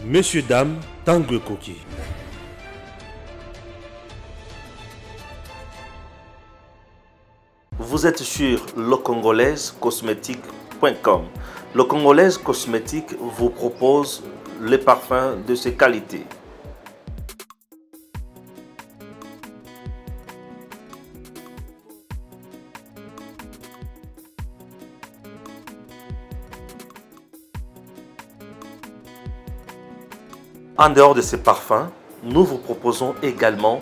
Monsieur, dame, Tangue Koki. Vous êtes sur lecongolaisecosmétique.com. Le Congolaise Cosmétique vous propose les parfums de ses qualités. En dehors de ces parfums, nous vous proposons également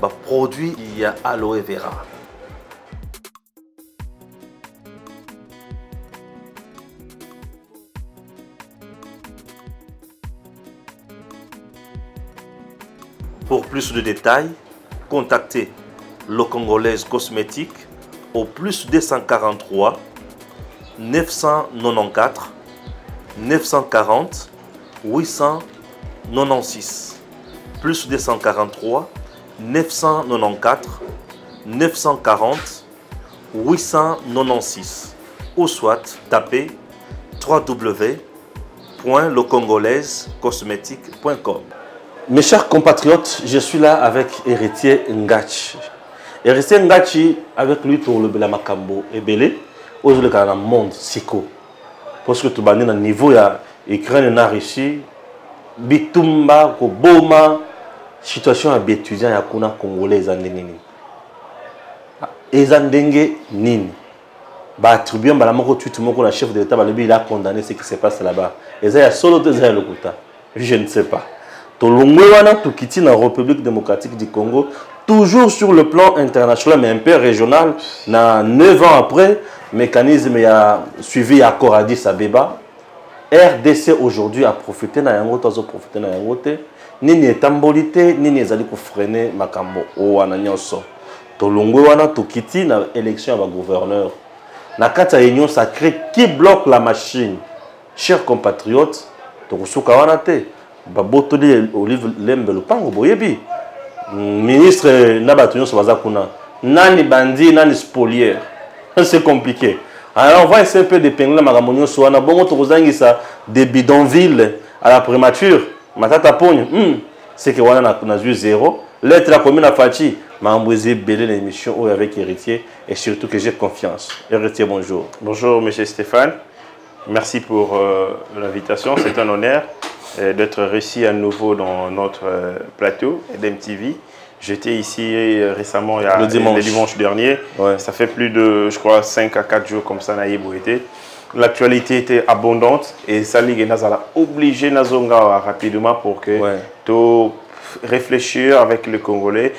des produits qui a aloe vera. Pour plus de détails, contactez le Congolaise Cosmétique au plus 243 994 940 896 plus 243 994 940 896 ou soit tapez www.lecongolaisecosmétique.com. Mes chers compatriotes, je suis là avec Héritier Ngachi. Héritier Ngachi, avec lui pour le Belamakambo et Belé, aujourd'hui dans le monde psycho. Parce que tout le monde niveau ya Ukraine na Russie, bitumba ko boma situation ya étudiant ya kuna congolais nini. Ezandenge nini. Ba attribuer mbala moko tweet moko na chef de l'état balobi il a condamné ce qui se passe là-bas. Eza ya solo te za lokuta. Je ne sais pas. Tolongwewana tukiti na République démocratique du Congo, toujours sur le plan international mais un peu régional, na 9 ans après, mécanisme a suivi accord Addis Abeba. RDC aujourd'hui a profité na yango tozo profité na yango te, nini etambolité, nini ezali ko freiner makambo o wana nyonso. Tolongwewana tukiti na élection ya gouverneur. Na kati ya union sacrée qui bloque la machine. Chers compatriotes, tokusuka wana te. Babotoli Olive Lembe Lupango boyebi ministre Nabatunyo Sobazakuna nani bandi nani spolier, c'est compliqué. Alors on va essayer un peu d'épingler Magamonio Soana bongo tokozangisa des bidonvilles à la primature matata pogno c'est que wana na vu zéro lettre la commune à Fachi m'embouser belé l'émission avec Héritier et surtout que j'ai confiance. Héritier, bonjour. Bonjour monsieur Stéphane, merci pour l'invitation, c'est un honneur d'être reçu à nouveau dans notre plateau d'MTV. J'étais ici récemment, le dimanche dernier. Ouais. Ça fait plus de, je crois, 5 à 4 jours comme ça. L'actualité était abondante et ça ligue a obligé Nazonga rapidement pour que tu réfléchir avec le Congolais,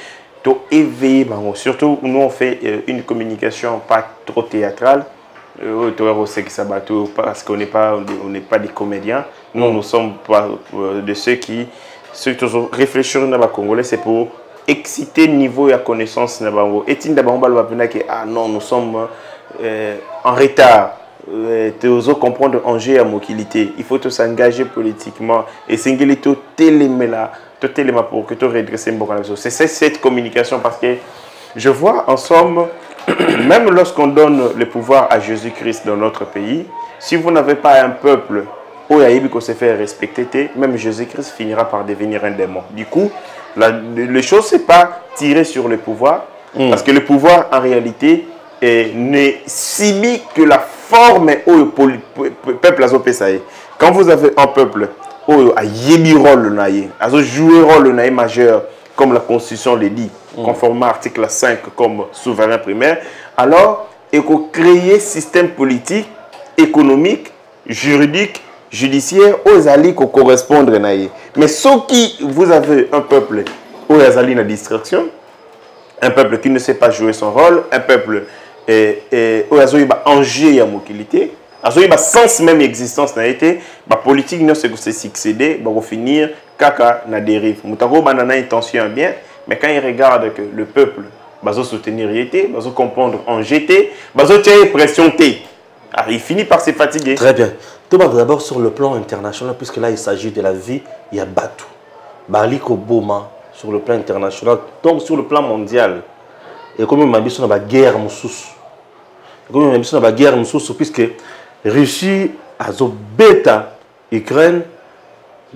tu éveiller. Surtout, nous on fait une communication pas trop théâtrale. Parce qu'on n'est pas des comédiens. Nous sommes pas de ceux qui réfléchissent dans le Congolais, c'est pour exciter le niveau et la connaissance. Ah non, nous sommes en retard. Tu dois comprendre l'enjeu à mobilité. Il faut s'engager politiquement et s'engager tout tellement pour que tu redresses un bon. C'est cette communication parce que je vois en somme. Même lorsqu'on donne le pouvoir à Jésus-Christ dans notre pays, si vous n'avez pas un peuple où il se fait respecter, même Jésus-Christ finira par devenir un démon. Du coup, les choses, ce n'est pas tirer sur le pouvoir, parce que le pouvoir, en réalité, n'est civique que la forme où le peuple a joué. Quand vous avez un peuple où il a joué un rôle majeur, comme la Constitution le dit, conformément à l'article 5 comme souverain primaire, alors il faut créer un système politique, économique, juridique, judiciaire aux alliés qui correspondent. Mais sauf qui vous avez un peuple où il y a une distraction, un peuple qui ne sait pas jouer son rôle, un peuple où il y a un enjeu à mobilité, il y a un sens même existence, la politique ne se succéder, va finir caca na dérive. Moutako banana intention bien, mais quand il regarde que le peuple va soutenir yété, va comprendre en jeté, va tirer pression té. Il finit par se fatiguer. Très bien. Tout d'abord sur le plan international, puisque là il s'agit de la vie, il y a Batou. Baliko Boma sur le plan international, donc sur le plan mondial. Et comme on a dit, on a la guerre moussous. Comme on a dit, on a la guerre moussous, puisque Russie a bêta Ukraine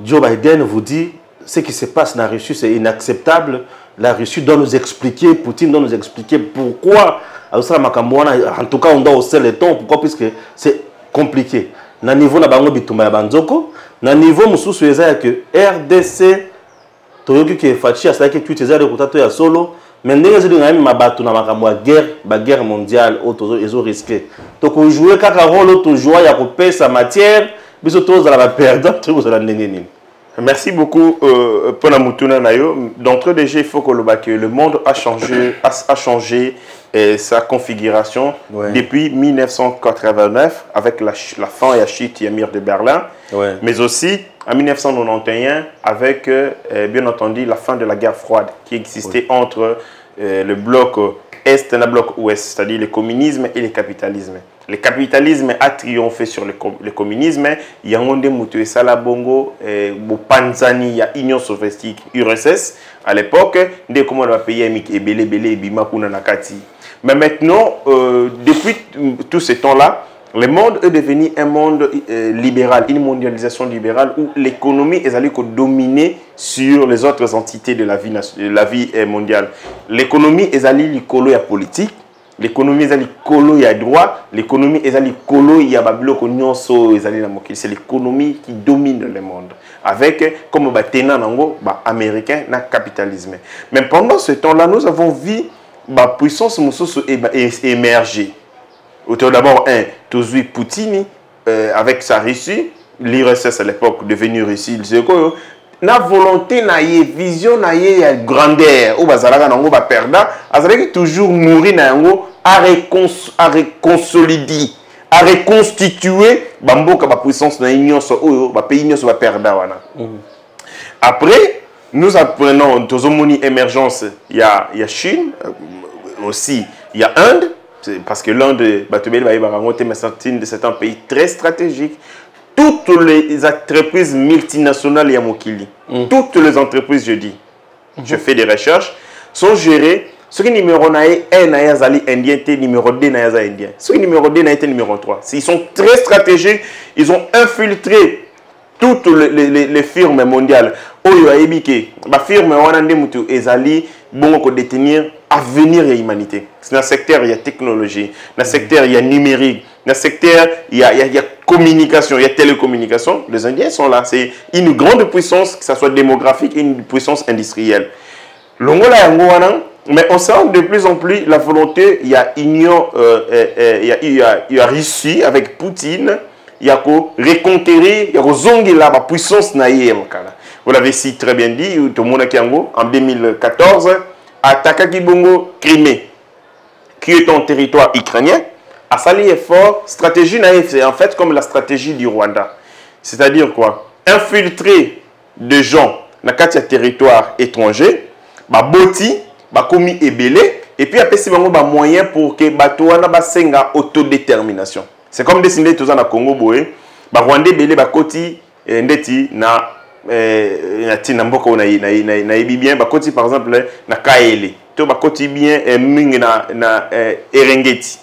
Joe Biden vous dit ce qui se passe dans la Russie, c'est inacceptable. La Russie doit nous expliquer, Poutine doit nous expliquer pourquoi. En tout cas, on doit hausser le ton. Pourquoi? Puisque c'est compliqué. Na niveau na bango bituma ya banzoko, na niveau mususu eza que RDC toyoki ke fachi asala ke tweet eza le kutato ya solo, mais ndenge zeli ngami mabatu na makambo ya guerre mondiale auto ezo risqué. To ko jouer kaka rôle auto jouer ya ko pesa matière, biso to za la perdre, to za la ndenge nini. Merci beaucoup Pona Mutuna Nayo. D'entrée de jeu, il faut que le monde a changé sa configuration depuis 1989 avec la fin et la chute du mur de Berlin, mais aussi en 1991 avec bien entendu la fin de la guerre froide qui existait entre le bloc Est et le bloc Ouest, c'est-à-dire le communisme et le capitalisme. Le capitalisme a triomphé sur le communisme. Il y a un des Salabongo, Panzani, il y a l'Union soviétique, URSS. À l'époque, dès qu'on a payé mais maintenant, depuis tout ce temps-là, le monde est devenu un monde libéral, une mondialisation libérale où l'économie est allée dominer sur les autres entités de la vie mondiale. L'économie est allée la politique. L'économie est allée à droit, l'économie est allée à c'est l'économie qui domine le monde. Avec, comme américain, le capitalisme. Mais pendant ce temps-là, nous avons vu la puissance émerger. D'abord, Poutine, avec sa Russie, l'URSS à l'époque devenue Russie, na volonté na ye vision na ye ya grandeur ou bazalaka nango ba perda azalaki toujours nourrir na yango à reconsolider à reconstituer bamboka ba puissance na nyonso oyo ba pays nyonso ba perda wana. Après nous apprenons tozomoni émergence il y a Chine aussi il y a Inde parce que l'Inde batobeli ba barango te mais c'est un pays très stratégique. Toutes les entreprises multinationales Yamokili, toutes les entreprises, je dis, je fais des recherches, sont gérées. Ce qui est numéro 1 Nayazali indien, numéro 2 Nayazali indien. Ce qui est numéro 2 Nayazali numéro 3. Ils sont très stratégiques, ils ont infiltré toutes les firmes mondiales. Oyo Aibike, la firme Wanande Mutu Ezali, bon qu'on détenir avenir et humanité. Dans le secteur, il y a technologie, dans le secteur, il y a numérique, dans le secteur, il y a communication, il y a télécommunication. Les Indiens sont là. C'est une grande puissance, que ce soit démographique et une puissance industrielle. Mais on sent de plus en plus la volonté, il y a Union, il y a Russie avec Poutine, il y a reconquérir, il y a zongi la puissance naïe. Vous l'avez si très bien dit, en 2014, attaque Kibongo, Crimée, qui est un territoire ukrainien. À sali effort, stratégie naïve, c'est en fait comme la stratégie du Rwanda. C'est-à-dire quoi? Infiltrer des gens dans un territoire étranger, boti, commis ébélé, et puis après c'est un moyen pour que Batouana basenga autodétermination. C'est comme dessiner tout ça dans Congo boé, Rwanda ébélé bakoti ndeti na tina mboko na bien bakoti par exemple na Kaele, to bakoti bien mingi na Erengeti.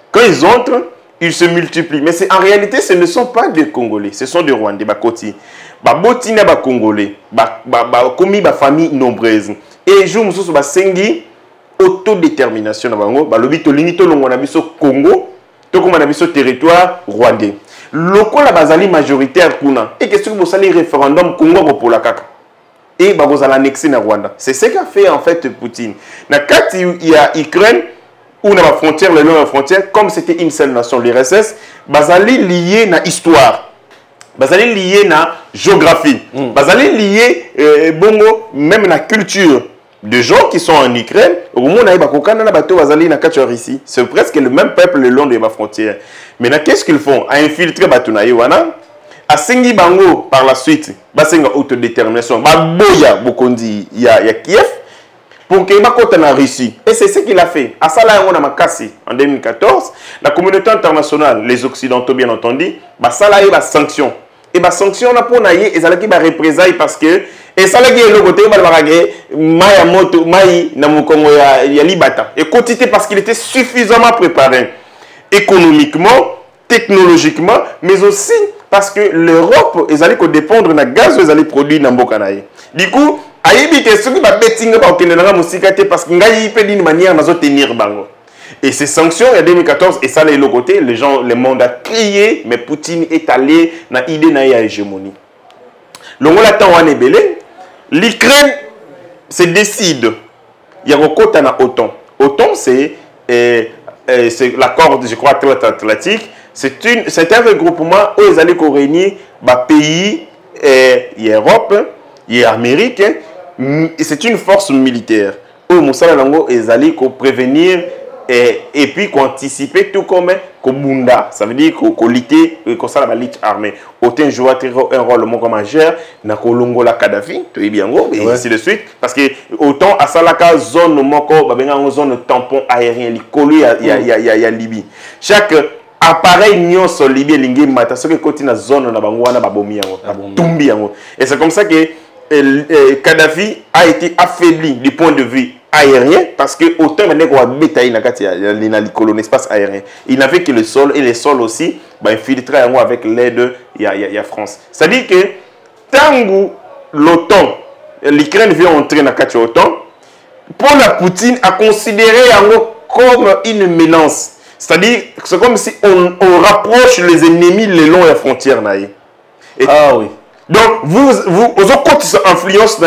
Quand ils entrent, ils se multiplient. Mais en réalité, ce ne sont pas des Congolais. Ce sont des Rwandais. Boti na ba Congolais. Comme ba famille nombreuse. Et je me suis dit, autodétermination. Lobi to limite longo na biso Congo. To comme na biso territoire rwandais. Loko la bazali majoritaire kuna. Et qu'est-ce que vous allez référendum Congo pour la kaka. Et vous allez annexer na Rwanda. C'est ce qu'a fait en fait Poutine. Na quand il y a Ukraine, ou dans la frontière, le long de la frontière, comme c'était une seule nation, l'URSS, bazali lié na histoire, bazali lié na géographie, bazali lié bongo même na culture de gens qui sont en Ukraine. Au moment où bakokana na bateau bazali na katua ici, c'est presque le même peuple le long de la frontière. Maintenant, qu'est-ce qu'ils font? À infiltrer batuna wana, à sengi bango par la suite, basenga autodétermination, baboya bokondi ya Kiev. Pour qu'il y ait en Russie. Et c'est ce qu'il a fait. À Salah, on a Makassi en 2014. La communauté internationale, les Occidentaux bien entendu, Salah a sanctions. Et les sanctions, on a pour naïe, et ça a représailles parce que, et ça a le côté, Maya Moto, Maï, Namukongo, ya Libata. Et quantité parce qu'il était suffisamment préparé économiquement, technologiquement, mais aussi parce que l'Europe ils allaient dépendre de gaz ils allaient produire dans mboka na ye. Du coup ayebi que ceux qui va bettinga ba okende na musika te parce que ngai pe d'une manière nazo tenir bango. Et ces sanctions en 2014 et ça les côté les gens le monde a crié mais Poutine est allé na idée na ya hégémonie. Longola temps wana belé l'Ukraine se décide il y a un na OTAN. OTAN c'est l'accord je crois atlantique. C'est un regroupement où ils allaient réunir pays Europe et Amérique. C'est une force militaire où Moussa Lango ils allaient prévenir et puis anticiper tout comme Bunda, ça veut dire qu'on lutter comme ça la lutte armée. Autant jouer un rôle majeur na Kolongo la Kadhafi, et ainsi de suite parce que autant à Salaka zone moko ba zone tampon aérien li collé ya Libye. Chaque appareil nyonso Libye lingi mata ce que continue zone na bango wana babomi yango, tumbi yango. Et c'est comme ça que Kadhafi a été affaibli du point de vue aérien parce que autant il n'a l'espace aérien. Il n'avait que le sol et les sols aussi infiltrés avec l'aide de France. C'est-à-dire que tant l'OTAN, l'Ukraine vient entrer dans l'OTAN, pour la Poutine a considéré comme une menace. C'est-à-dire c'est comme si on rapproche les ennemis le long de la frontière. Ah oui. Donc, vous avez influence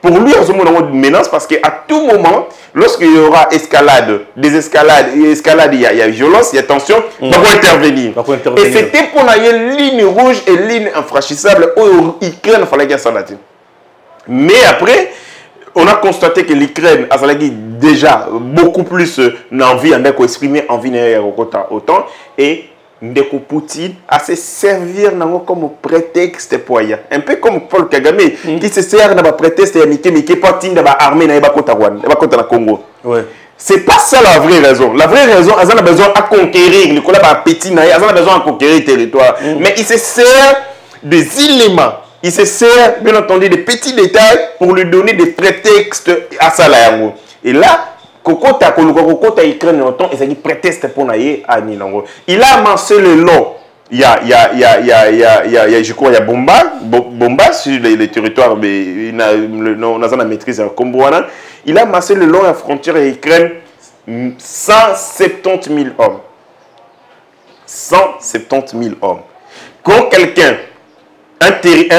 pour lui, une menace parce qu'à tout moment, lorsqu'il y aura escalade, il y a violence, il y a tension, il va intervenir. Et c'était pour une ligne rouge et ligne infranchissable où l'Ukraine fallait qu'il s'en attire. Mais après, on a constaté que l'Ukraine a déjà beaucoup plus d'envie, d'exprimer envie autant et Ndeko Poutine a se servir comme prétexte pour y un peu comme Paul Kagame qui se sert dans prétexte et Poutine dans l'armée dans Congo. C'est pas ça la vraie raison. La vraie raison, ils ont besoin de conquérir le petit, ils ont besoin de conquérir le territoire. Mais il se sert des éléments, il se sert bien entendu des petits détails pour lui donner des prétextes à ça là. Et là Kokota Ukraine longtemps et ça dit prétexte pour naïe à Nilango. Il a amassé le long. Il y a je crois il y a Bomba sur les territoires mais on a la maîtrise à Kombouana. Il a amassé le long de la frontière Ukraine 170 000 hommes. 170 000 hommes. Quand quelqu'un un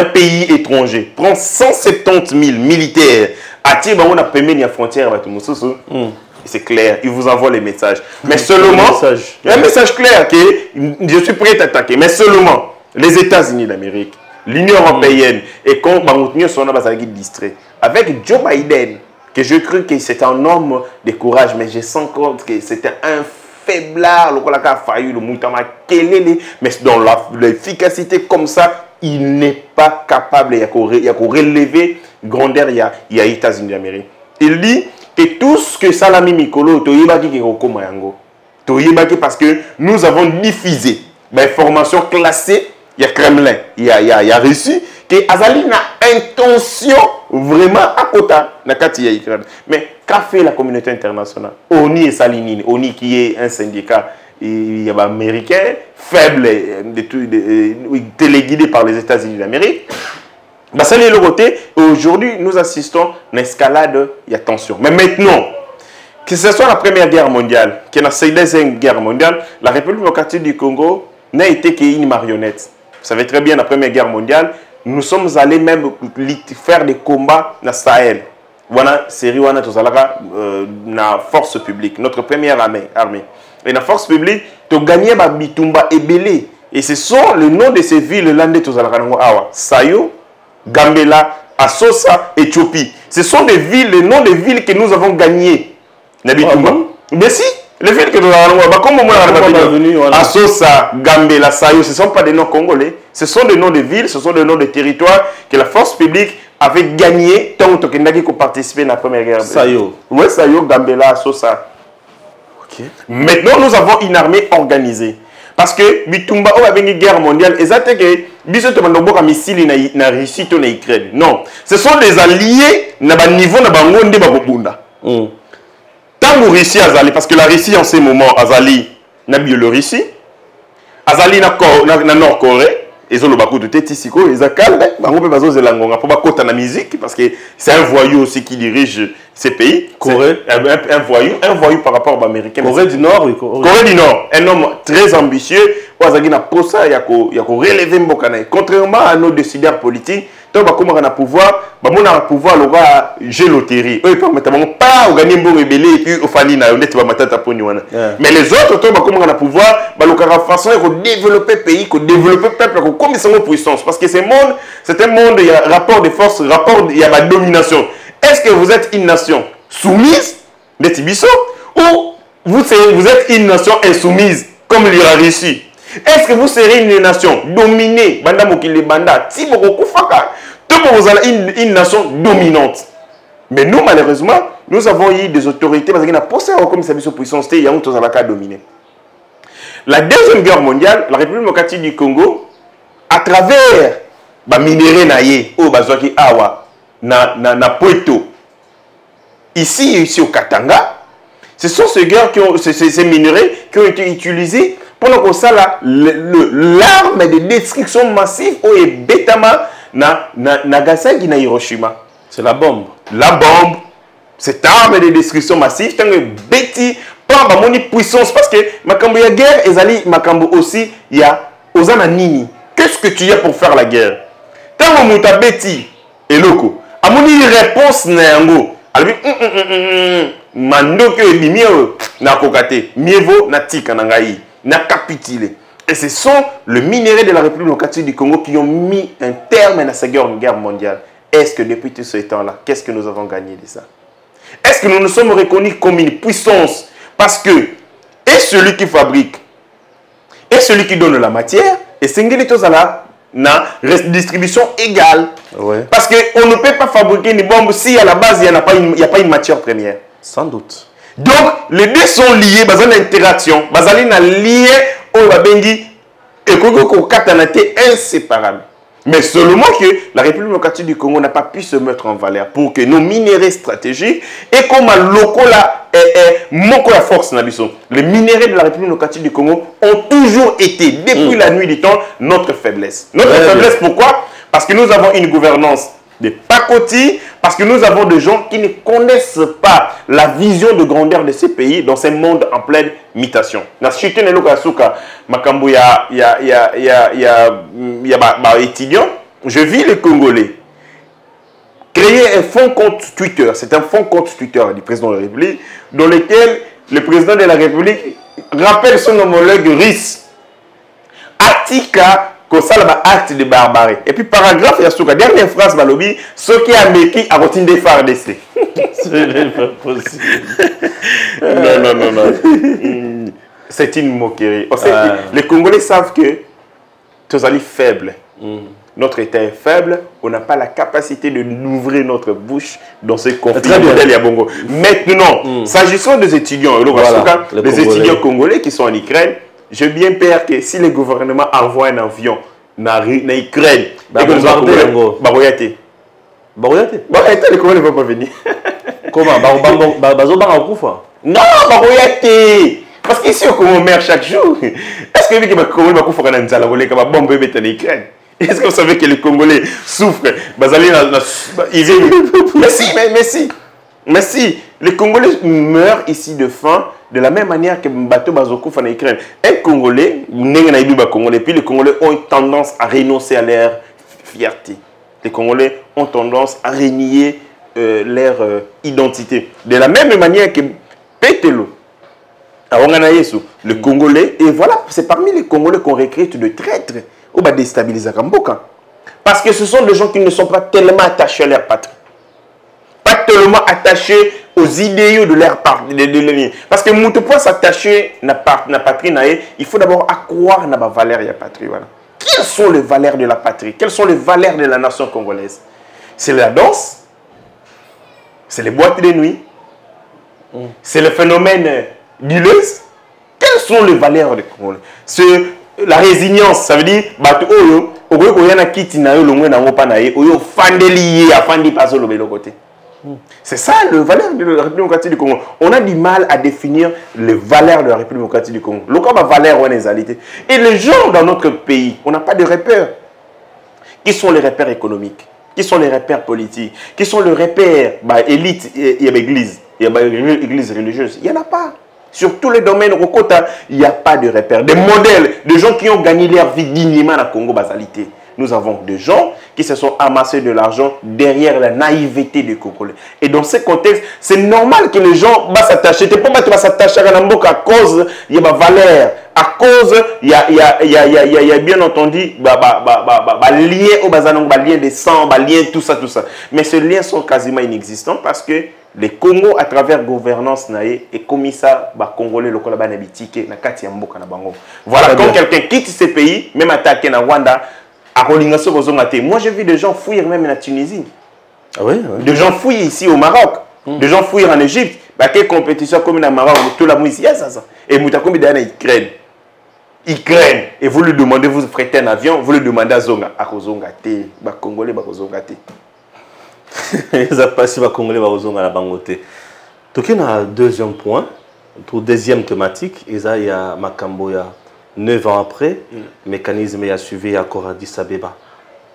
pays étranger prend 170 000 militaires attire on a permis la frontière avec Moussoussou. C'est clair, il vous envoie les messages. Mais seulement, un message clair que je suis prêt à attaquer. Mais seulement, les États-Unis d'Amérique, l'Union européenne, et quand nous sommes distraits. Avec Joe Biden, que je crois que c'est un homme de courage, mais je sens que c'était un faiblard, mais dans l'efficacité comme ça, il n'est pas capable de relever grandeur, il y a les États-Unis d'Amérique. Il dit que tout ce que Salami Mikolo, parce que nous avons diffusé l'information classée, il y a Kremlin, il y a Russie, que Azali n'a intention vraiment à côté de Ukraine. Mais qu'a fait la communauté internationale? ONU et Salinine, ONU qui est un syndicat américain, faible, téléguidé par les États-Unis d'Amérique. Ça c'est le côté. Aujourd'hui, nous assistons à une escalade, il y a tension. Mais maintenant, que ce soit la Première Guerre mondiale, que la Deuxième Guerre mondiale, la République démocratique du Congo n'a été qu'une marionnette. Vous savez très bien, la Première Guerre mondiale, nous sommes allés même faire des combats dans Sahel. Voilà, série wana tozalaka na force publique, notre première armée. Et la force publique, tu gagné ba bitumba ebele. Et ce sont les noms de ces villes là de tozalaka nango awa. Sayo, Gambela, Assosa, Éthiopie. Ce sont des villes, les noms des villes que nous avons gagnées. Mais si, les villes que nous avons Assosa, Gambela, Sayo, ce ne sont pas des noms congolais. Ce sont des noms de villes, ce sont des noms de territoires que la force publique avait gagné tant que participé à la Première Guerre. Sayo. Oui, Sayo, Gambela, Assosa. Okay. Maintenant, nous avons une armée organisée. Parce que Bitumba a une guerre mondiale, exactement que Bisoto Mandoboka missile na Russie to na Ukraine. Non, ce sont des alliés na ba niveau na bango nde ba bobunda. Tant que Russie azali parce que la Russie en ce moment azali na Biélorussie, azali na Nord-Corée. Ils ont le bakou de Tétisiko, ils ont calme, pour la musique, parce que c'est un voyou aussi qui dirige ces pays. Corée. Un voyou par rapport aux Américains. Corée du Nord, oui. Corée du Nord, un homme très ambitieux. Il a relevé Mbokanaï. Contrairement à nos décideurs politiques, tant qu'on a pouvoir, on a pouvoir jouer loterie. Eux, ils permettent pas de gagner un bon rebelle et puis au fali na honnête matata poni wana. Mais les autres, tant qu'on a pouvoir, la façon de développer le pays, de développer le peuple, comme ils sont en puissance. Parce que c'est un monde, il y a rapport de force, il y a la domination. Est-ce que vous êtes une nation soumise, les Tibiso, ou vous êtes une nation insoumise, comme la Russie? Est-ce que vous serez une nation dominée, Banda Mokile Banda, Tiboko Koufaka, vous avez une nation dominante? Mais nous, malheureusement, nous avons eu des autorités parce qu'il y a posé comme ça sur puissance, il y a un cas dominé. La Deuxième Guerre mondiale, la République démocratique du Congo, à travers les minéraux naïe, au Bazouaki Awa, na Poito, ici au Katanga, ce sont ces minéraux qui ont été utilisés pour l'arme de destruction massive au Betama na Nagasaki na Hiroshima. C'est la bombe. La bombe, cette arme de destruction massive, c'est un bêtis, pas de puissance, parce que makambo ya guerre, ezali makambo aussi, il y a Ozana Nini. Qu'est-ce que tu as pour faire la guerre? Tant que tu as bêtis, et loko, à mon réponse n'ango, alors mando que mieux na kokate, mieux vaut na tika nangai, na capitulé. Et ce sont les minéraux de la République démocratique du Congo qui ont mis un terme à cette guerre mondiale. Est-ce que depuis tout ce temps-là, qu'est-ce que nous avons gagné de ça? Est-ce que nous nous sommes reconnus comme une puissance? Parce que, et celui qui fabrique, et celui qui donne la matière, et c'est une distribution égale. Ouais. Parce qu'on ne peut pas fabriquer une bombe si à la base, il n'y a pas une matière première. Sans doute. Donc, les deux sont liés, ils ont une interaction, ils ont un lien, et ils inséparable. Mais seulement que la République démocratique du Congo n'a pas pu se mettre en valeur pour que nos minéraux stratégiques et comme la force les minéraux de la République démocratique du Congo ont toujours été, depuis la nuit du temps, notre faiblesse. Notre faiblesse, pourquoi? Parce que nous avons une gouvernance de pacotille, parce que nous avons des gens qui ne connaissent pas la vision de grandeur de ces pays dans ce monde en pleine mutation. Je vis les Congolais créer un fonds compte Twitter. C'est un fonds compte Twitter du président de la République, dans lequel le président de la République rappelle son homologue russe. Atika Kosalaba acte de barbarie. Et puis paragraphe, il y a la dernière phrase, Balobi, ce qui a méqui à routine des FARDC. Ce n'est pas possible. Non. C'est une moquerie. Les Congolais savent que tous allons faibles. Notre État est faible, on n'a pas la capacité de d'ouvrir notre bouche dans ces conflits. Maintenant, s'agissant des étudiants, les étudiants congolais qui sont en Ukraine, j'ai bien peur que si le gouvernement envoie un avion en Ukraine, les Congolais ne vont pas venir. Comment? Non, parce qu'ici, on meurt chaque jour. Est-ce que les Congolais vont faire un bombe en Ukraine? Est-ce que vous savez que les Congolais souffrent? Mais si, les Congolais meurent ici de faim de la même manière que Mbato Bazoko en Ukraine. Un Congolais, puis les Congolais ont tendance à renoncer à leur fierté. Les Congolais ont tendance à renier leur identité. De la même manière que Petelo, le Congolais, et voilà, c'est parmi les Congolais qu'on recrute de traîtres. Ou va déstabiliser Kamboka. Parce que ce sont des gens qui ne sont pas tellement attachés à leur patrie. Pas tellement attachés aux idéaux de leur patrie. Parce que nous ne pouvons pas s'attacher à la patrie, il faut d'abord accroire à la valeur de la patrie. Voilà. Quelles sont les valeurs de la patrie? Quelles sont les valeurs de la nation congolaise? C'est la danse, c'est les boîtes de nuit, c'est le phénomène d'illeuse. Quelles sont les valeurs des Congolais? C'est la résilience, ça veut dire C'est ça le valeur de la République démocratique du Congo. On a du mal à définir les valeurs de la République démocratique du Congo. Le cas valeur ou égalité. Et les gens dans notre pays, on n'a pas de repères. Qui sont les repères économiques? Qui sont les repères politiques? Qui sont les repères élite? Il y a l'église, il y a l'église religieuse. Il n'y en a pas. Sur tous les domaines, au Kota, il n'y a pas de repères. Des modèles de gens qui ont gagné leur vie dignement à Congo basalité. Nous avons des gens qui se sont amassés de l'argent derrière la naïveté des Congolais. Et dans ce contexte, c'est normal que les gens s'attacher. Tu ne peux pas s'attacher à Namboka à cause il y a ma valeur, à cause il y a bien entendu lié au bazanong, lien de sang, lien tout ça. Mais ces liens sont quasiment inexistants parce que les Congo, à travers gouvernance et comme ça, Congolais local banabitike na kati ya mboka na bango. Voilà, quand quelqu'un quitte ces pays, même attaqué na Rwanda, moi j'ai vu des gens fuir même en Tunisie. Ah oui, des gens fuir ici au Maroc. Des gens fuir en Égypte. Quelle compétition comme au Maroc, tout la musique, ça. Et Moutakoumi d'ailleurs Ukraine. Ukraine. Et vous lui demandez, vous prêtez un avion, vous lui demandez à Zonga. À Zonga T. Congolais, Zonga T. Ils ont passé à Congolais, Zonga la Bangote. Donc il y a un deuxième point, pour deuxième thématique, il y a Makamboya. 9 ans après, le mécanisme a suivi l'accord Addis Abeba.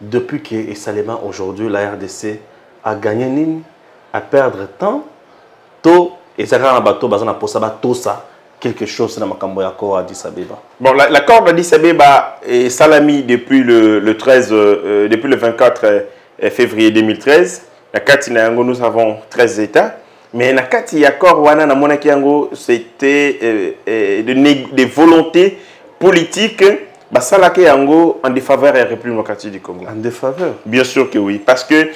Depuis que Salema aujourd'hui, la RDC a gagné Nini, à perdre temps, tôt, et ça a bateau, quelque chose dans le accord Addis Abeba. Bon, l'accord d'Addis Abeba est salami depuis le 24 février 2013. Nous avons 13 États. Mais l'accord c'était des volontés politique, en défaveur de la République démocratique du Congo. En défaveur? Bien sûr que oui. Parce que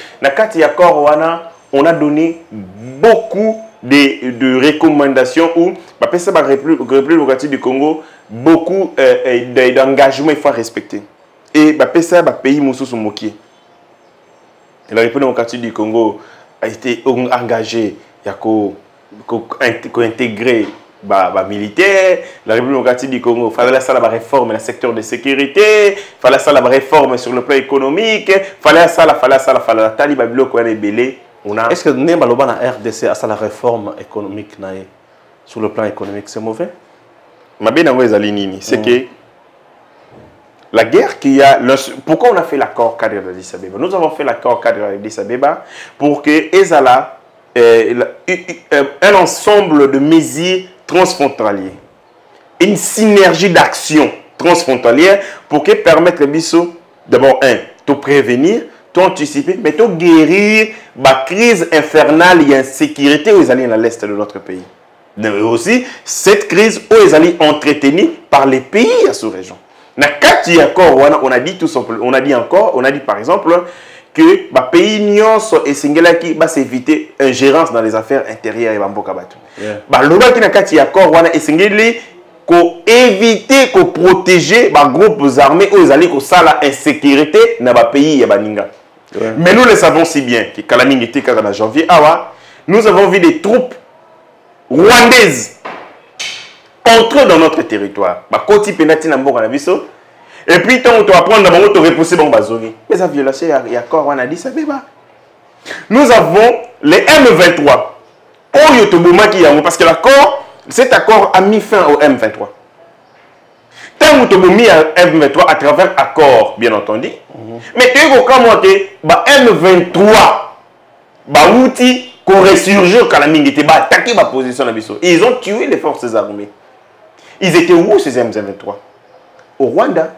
on a donné beaucoup de recommandations où la République démocratique du Congo, beaucoup d'engagements il faut respecter. Et le pays Moussou Moki. La République démocratique du Congo a été engagée, il y a intégrer militaire, la République démocratique du Congo, il fallait faire la réforme dans le secteur de sécurité, il fallait faire la réforme sur le plan économique, il fallait faire la taliban belé. Est-ce que la RDC a la réforme économique sur le plan économique, c'est mauvais? C'est que la guerre qu'il y a, pourquoi on a fait l'accord cadre d'Addis Abeba? Nous avons fait l'accord cadre d'Addis Abeba pour que Ezala un ensemble de mesures transfrontalières, une synergie d'action transfrontalière pour que permettre d'abord de prévenir, d'anticiper, mais de guérir la crise infernale et insécurité où ils allaient dans l'est de notre pays. Mais aussi cette crise où ils allaient entretenue par les pays à sous-région. On a dit tout simplement, on a dit par exemple que les pays nyonso et Singelaki va s'éviter ingérence dans les affaires intérieures et bamboka batu. L'Oba qui n'a qu'à y accord wana et Singeli ko éviter ko protéger les groupes armés où ils allaient ko sala insécurité dans les pays ya baninga. Mais nous le savons si bien que Kalamingi était en janvier awa, nous avons vu des troupes rwandaises entrer dans notre territoire. Ba koti penati na mboka na biso. Et puis, quand on doit prendre d'abord, on repousser bon bazoni. Mais ça violation, il y a encore on a dit ça. Nous avons les M23. Parce que l'accord, cet accord a mis fin au M23. Tant que vous mis à M23 à travers accord, bien entendu. Mais tu vois comment M23, outil qu'on ressurgit quand la mine était attaqué ma position. Ils ont tué les forces armées. Ils étaient où ces M23? Au Rwanda.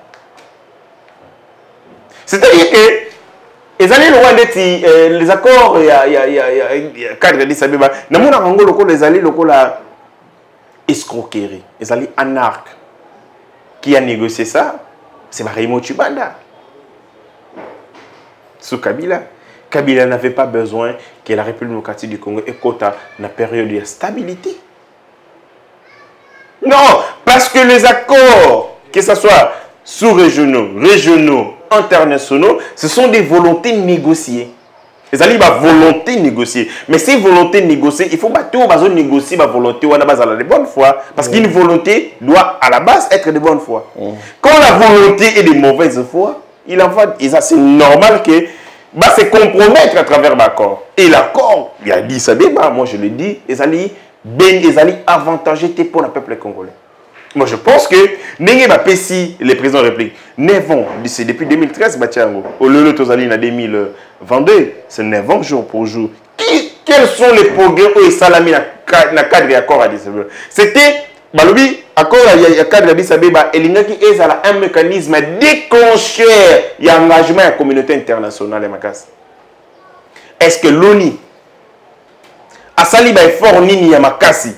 C'est-à-dire que les accords, il y a cadre d'Addis Abeba, les alliés locaux la escroquerie, les alliés anarques. Qui a négocié ça? C'est Raymond Tshibanda. Sous Kabila. Kabila n'avait pas besoin que la République démocratique du Congo ait quota dans la période de stabilité. Non, parce que les accords, que ce soit sous-régionaux, régionaux, internationaux, ce sont des volontés négociées. Les alliés ont volonté négocier. Mais ces volontés négocier, il faut pas tout négocier la volonté ou à la base de bonne foi. Parce qu'une volonté doit à la base être de bonne foi. Quand la volonté est de mauvaise foi, c'est normal que va se compromettre à travers l'accord. Et l'accord, il a dit ça débat, moi je le dis, ils allaient avantager pour le peuple congolais. Moi je pense que les présidents de la République, 9 ans, c'est depuis 2013, au lieu de 2022, c'est 9 ans jour pour jour. Quels sont les progrès où ils salami dans le cadre de l'accord à Addis Abeba? C'était, accord à cadre d'Addis Abeba, et il y a un mécanisme déclencheur et engagement de la communauté internationale. Est-ce que l'ONU a sali un effort nini ya makasi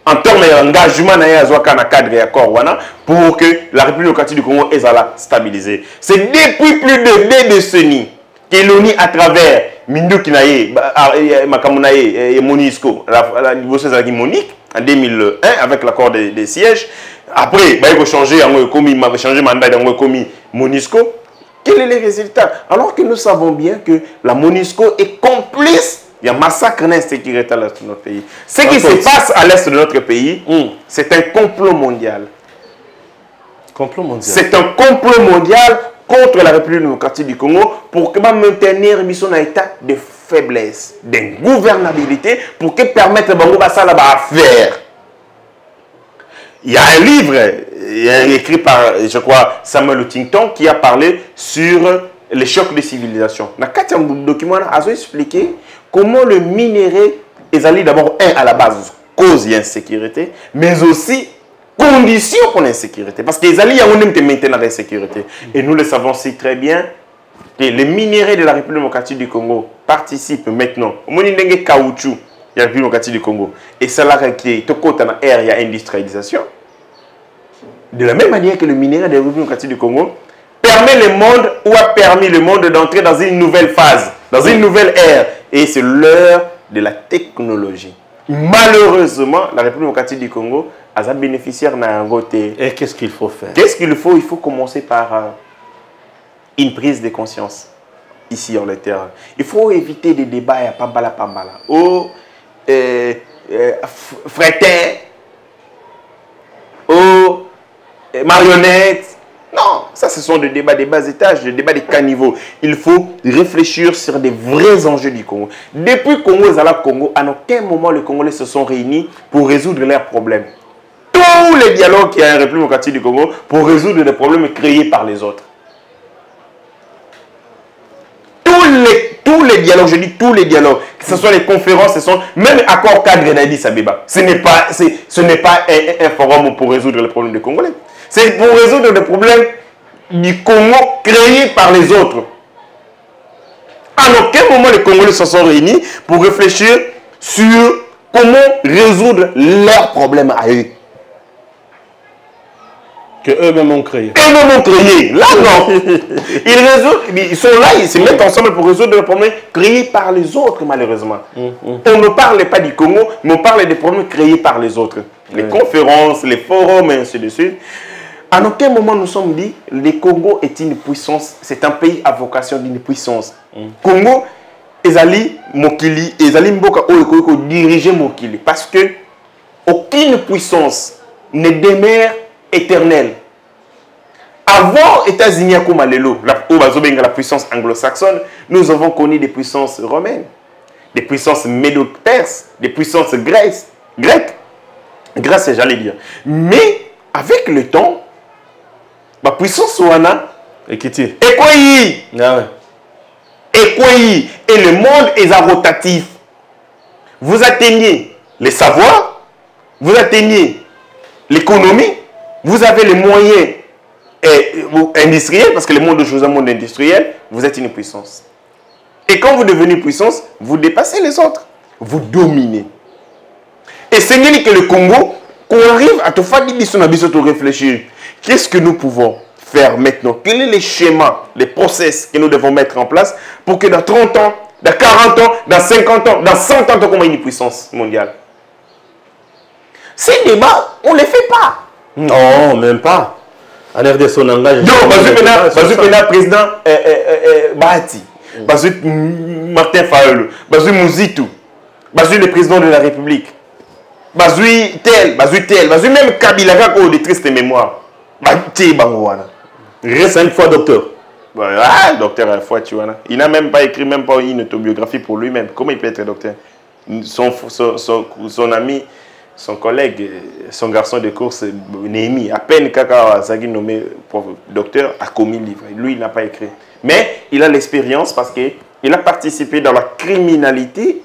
en termes d'engagement dans le cadre de l'accord pour que la République démocratique du Congo soit stabilisée? C'est depuis plus de 2 décennies que l'ONU, à travers Mindu Kinaye, Makamunaye et Monisco, la négociation avec Monique en 2001 avec l'accord des sièges. Après, il a changé mandat, il a commis Monisco. Quel est le résultat? Alors que nous savons bien que la Monisco est complice. Il y a un massacre d'insécurité à l'est de notre pays. Ce qui se passe à l'est de notre pays, c'est un complot mondial. C'est un complot mondial contre la République démocratique du Congo pour que maintenir son état de faiblesse, d'ingouvernabilité, pour que permettre Bango Bassala à faire. Il y a un livre écrit par, je crois, Samuel Huntington qui a parlé sur les chocs de civilisation. Dans le document, il a expliqué comment le minerai est allé d'abord, à la base, cause d'insécurité, mais aussi conditions pour l'insécurité. Parce qu'ils allaient maintenir l'insécurité. Et nous le savons si très bien que les minéraux de la République démocratique du Congo participent maintenant au monindenge caoutchouc de la République démocratique du Congo. Et cela requiert tout côté dans l'air, il y a industrialisation. De la même manière que le minéral de la République démocratique du Congo permet le monde ou a permis le monde d'entrer dans une nouvelle phase, dans une nouvelle ère. Et c'est l'heure de la technologie. Malheureusement, la République démocratique du Congo a un bénéficiaire dans un côté. Et qu'est-ce qu'il faut faire? Qu'est-ce qu'il faut? Il faut commencer par une prise de conscience ici en le terrain. Il faut éviter des débats à pambala. Oh, fretin, oh, marionnettes. Non, ça ce sont des débats des bas étages, des débats des caniveaux. Il faut réfléchir sur des vrais enjeux du Congo. Depuis Congo et Congo, à aucun moment les Congolais se sont réunis pour résoudre leurs problèmes. Tous les dialogues qu'il y a en République démocratique du Congo pour résoudre des problèmes créés par les autres. Tous les dialogues, je dis tous les dialogues, que ce soit les conférences, ce sont même accord cadre d'Addis Abeba. Ce n'est pas un forum pour résoudre les problèmes des Congolais. C'est pour résoudre les problèmes du Congo créés par les autres. À aucun moment les Congolais se sont réunis pour réfléchir sur comment résoudre leurs problèmes à eux. Que eux-mêmes ont créé. Eux-mêmes ont créé. Là, non. Ils sont là, ils se mettent ensemble pour résoudre les problèmes créés par les autres, malheureusement. On ne parle pas du Congo, mais on parle des problèmes créés par les autres. Les conférences, les forums, et ainsi de suite. À aucun moment nous sommes dit le Congo est une puissance, c'est un pays à vocation d'une puissance. Congo, ezali mokili, ezali mboka oyo diriger mokili parce que aucune puissance ne demeure éternelle. Avant États-Unis comme Lelo, la puissance anglo-saxonne, nous avons connu des puissances romaines, des puissances médo-perses, des puissances grecques. Grèce, j'allais dire. Mais avec le temps, la puissance wana et Kiti. Et quoi et le monde est rotatif. Vous atteignez les savoirs, vous atteignez l'économie, vous avez les moyens industriels, parce que le monde aujourd'hui est un monde industriel, vous êtes une puissance. Et quand vous devenez puissance, vous dépassez les autres. Vous dominez. Et c'est que le Congo, qu'on arrive à te faire réfléchir. Qu'est-ce que nous pouvons faire maintenant? Quels sont les schémas, les process que nous devons mettre en place pour que dans 30 ans, dans 40 ans, dans 50 ans, dans 100 ans, on ait une puissance mondiale? Ces débats, on ne les fait pas. Non, même pas. En RDC, on engage. Non, le président Bahati, Martin Fayulu, Mouzitou, le président de la République, tel, même Kabila, qui a des tristes mémoires. 5 fois docteur. Ah, docteur à la fois, tu vois. Il n'a même pas écrit même pas une autobiographie pour lui-même. Comment il peut être docteur? Son ami, son collègue, son garçon de course, Néhémie, à peine Kaka Azagi nommé docteur, a commis le livre. Lui, il n'a pas écrit. Mais il a l'expérience parce qu'il a participé dans la criminalité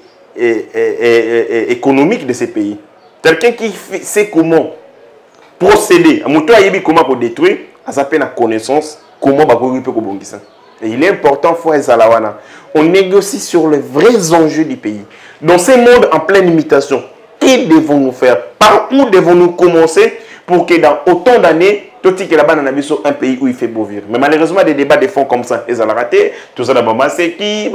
économique de ces pays. Quelqu'un qui sait comment procéder, comment pour détruire, a sa peine à connaissance, comment on peut bongiser. Et il est important, on négocie sur les vrais enjeux du pays. Dans ce monde en pleine imitation, que devons-nous faire? Par où devons-nous commencer pour que dans autant d'années, tout ce qui est là-bas dans un pays où il fait beau vivre. Mais malheureusement, des débats de fond comme ça, ils ont raté. Tout ça, la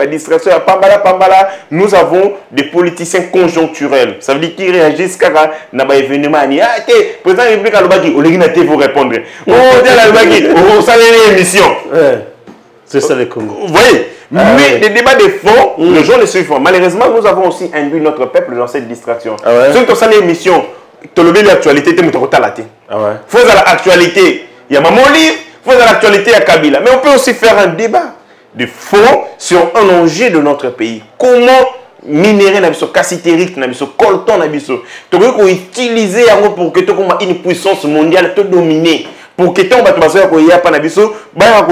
distraction, pambala. Nous avons des politiciens conjoncturels. Ça veut dire qu'ils réagissent quand il y a un événement. Ah, président de la République, il faut répondre. Oh, on s'en est émission. C'est ça le Congo. Vous voyez? Mais les débats de fond, les gens les suivent. Malheureusement, nous avons aussi induit notre peuple dans cette distraction. Ceux qui ont l'émission, tu as l'actualité, tu as la faut à l'actualité, il y a mon livre, faut à l'actualité, il y a Kabila. Mais on peut aussi faire un débat de fond sur un enjeu de notre pays. Comment minérer la cassitérique, la coltan, tu peux utiliser pour que tu aies une puissance mondiale te dominer. Pour que tu aies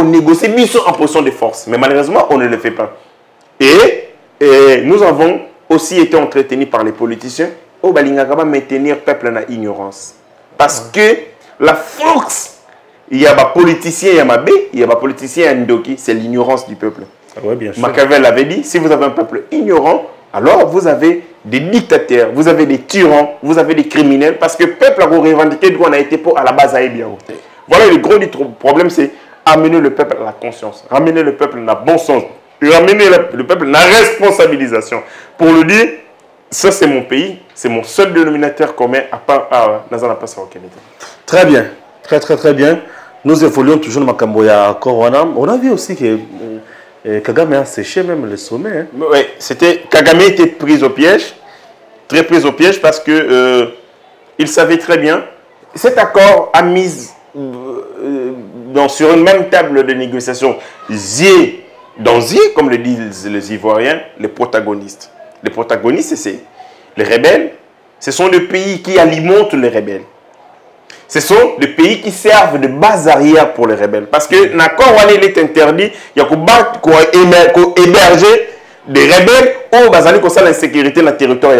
négocier en position de force. Mais malheureusement, on ne le fait pas. Et nous avons aussi été entretenus par les politiciens au Balingakaba maintenir le peuple dans l'ignorance. Parce que la force, il y a des politiciens, il y a des politiciens Ndoki, c'est l'ignorance du peuple. Bien sûr. Machiavel avait dit, si vous avez un peuple ignorant, alors vous avez des dictateurs, vous avez des tyrans, vous avez des criminels, parce que le peuple a revendiqué de quoi on a été pour à la base à bien. Voilà, le gros problème, c'est amener le peuple à la conscience, ramener le peuple à bon sens, ramener le peuple à la responsabilisation. Pour le dire, ça c'est mon pays, c'est mon seul dénominateur commun à part dans la passe au Canada. Très bien, très bien. Nous évoluons toujours dans Makamboya Corona. On a vu aussi que Kagame a séché même le sommet. Hein. Oui, Kagame était pris au piège, très pris au piège parce que il savait très bien. Cet accord a mis sur une même table de négociation, comme le disent les Ivoiriens, les protagonistes. Les protagonistes, c'est les rebelles. Ce sont les pays qui alimentent les rebelles. Ce sont les pays qui servent de base arrière pour les rebelles. Parce que l'accord il est interdit, il y a héberger des rebelles ou l'insécurité dans le territoire.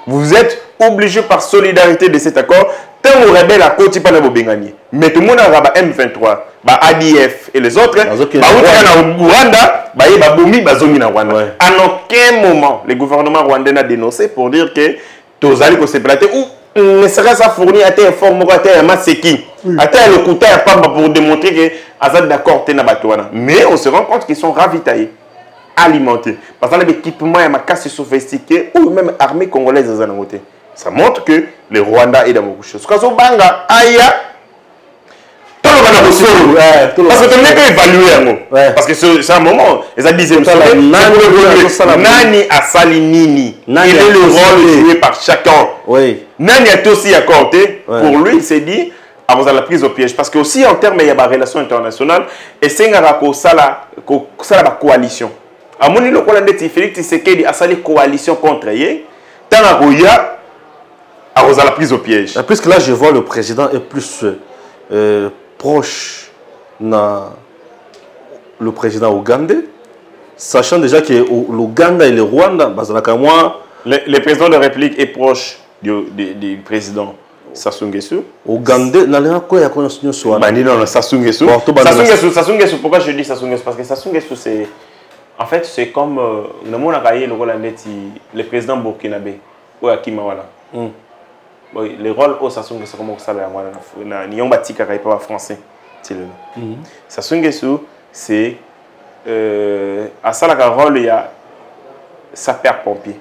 Vous êtes obligés par solidarité de cet accord. Tant que les rebelles à côté pas de Bengani. Mais tout le monde a M23, ADF et les autres, en aucun moment, le gouvernement rwandais a dénoncé pour dire que tous allez se plater ou ne serait-ce pas fourni à tes formes, à tes masseki, à tes le couteau pour démontrer que Azad d'accord t'es nabatouana. Mais on se rend compte qu'ils sont ravitaillés, alimentés. Parce que l'équipement est ma casse sophistiqué ou même armée congolaise à Zanangote. Ça montre que le Rwanda est dans beaucoup de choses. Parce que Banga, Aya, parce que tu n'as qu'à évaluer. Parce que c'est un moment, ils ont dit Nani a sali Nini. Il est le rôle joué par chacun. Nani a aussi accordé. Pour lui, il s'est dit, avant la prise au piège. Parce que aussi en termes, il y a des relations internationales. Et c'est une coalition. À mon niveau, Félix Tshisekedi a sali coalition contre lui. Tant qu'il y a la prise au piège. Puisque là, je vois le président est plus proche de le président ougandais, sachant déjà que l'Ouganda et le Rwanda, le président de la République est proche du président Sassou Nguesso. Ougandais, non, Sassou Nguesso. Pourquoi je dis Sassou Nguesso? Parce que Sassou Nguesso, c'est... En fait, c'est comme le président burkinabé, ou Akimawala. Le rôle au Sassou Nguesso, comme ça, il y a un français. Sassou Nguesso, c'est à ça le rôle, il y a sapeur-pompier.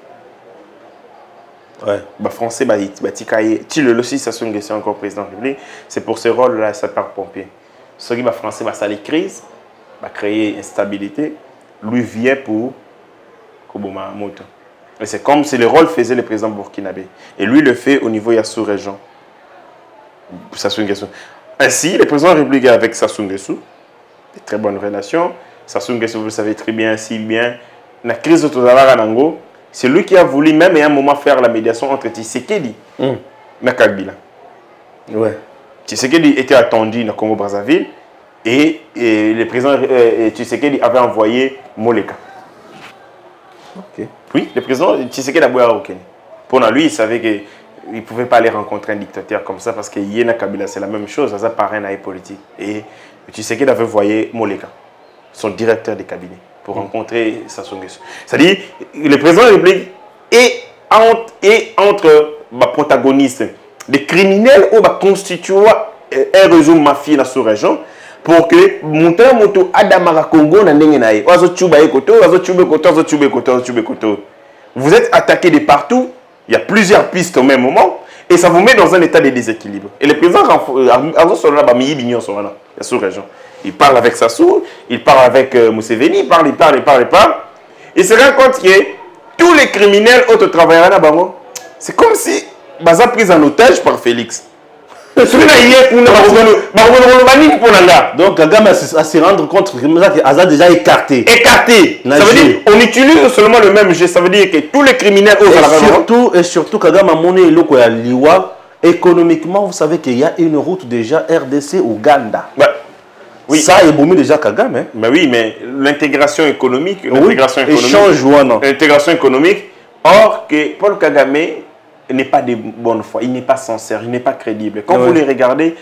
Français, le aussi Sassou Nguesso encore président de la République, c'est pour ce rôle-là, sapeur-pompier. Ce qui va français, ça les crises, va créer instabilité, lui vient pour Koboma Moto. Et c'est comme si le rôle faisait le président burkinabé. Et lui le fait au niveau de la sous-région. Ainsi, le président de la République avec Sassou Nguesso, de très bonnes relations. Sassou Nguesso, vous le savez très bien, si bien, la crise de Tozala Nango, c'est lui qui a voulu même à un moment faire la médiation entre Tshisekedi et Kabila. Ouais. Tshisekedi était attendu dans le Congo-Brazzaville et le président Tshisekedi avait envoyé Moleka. Ok. Oui, le président Tshisekedi a au Kenya. Pour lui, il savait qu'il ne pouvait pas aller rencontrer un dictateur comme ça parce que Yéna Kabila, c'est la même chose, ça parrain à politique. Et Tshisekedi avait envoyé Moleka, son directeur de cabinet, pour rencontrer Sassou Nguesso. C'est-à-dire, le président de la République est entre les protagonistes, des criminels ou constituent un réseau mafieux dans la sous-région pour que monter moto Adamara Congo na ndenge na ye. Vous êtes attaqué de partout, il y a plusieurs pistes au même moment et ça vous met dans un état de déséquilibre. Et le président la sous-région. Il parle avec Sassou, il parle avec Museveni, il parle. Il se rend compte que tous les criminels autres travailleurs à Bango, c'est comme si Baza pris en otage par Félix. Donc Kagame a se rendre compte que Aza déjà écarté. Écarté. Ça veut dire on utilise seulement le même geste. Ça veut dire que tous les criminels et surtout Kagame a monné le quoi liwa économiquement, vous savez qu'il y a une route déjà RDC Ouganda. Oui. Ça est boumé déjà Kagame. Hein? Mais oui, mais l'intégration économique, l'intégration économique, or que Paul Kagame n'est pas de bonne foi, il n'est pas sincère, il n'est pas crédible. Quand vous les regardez,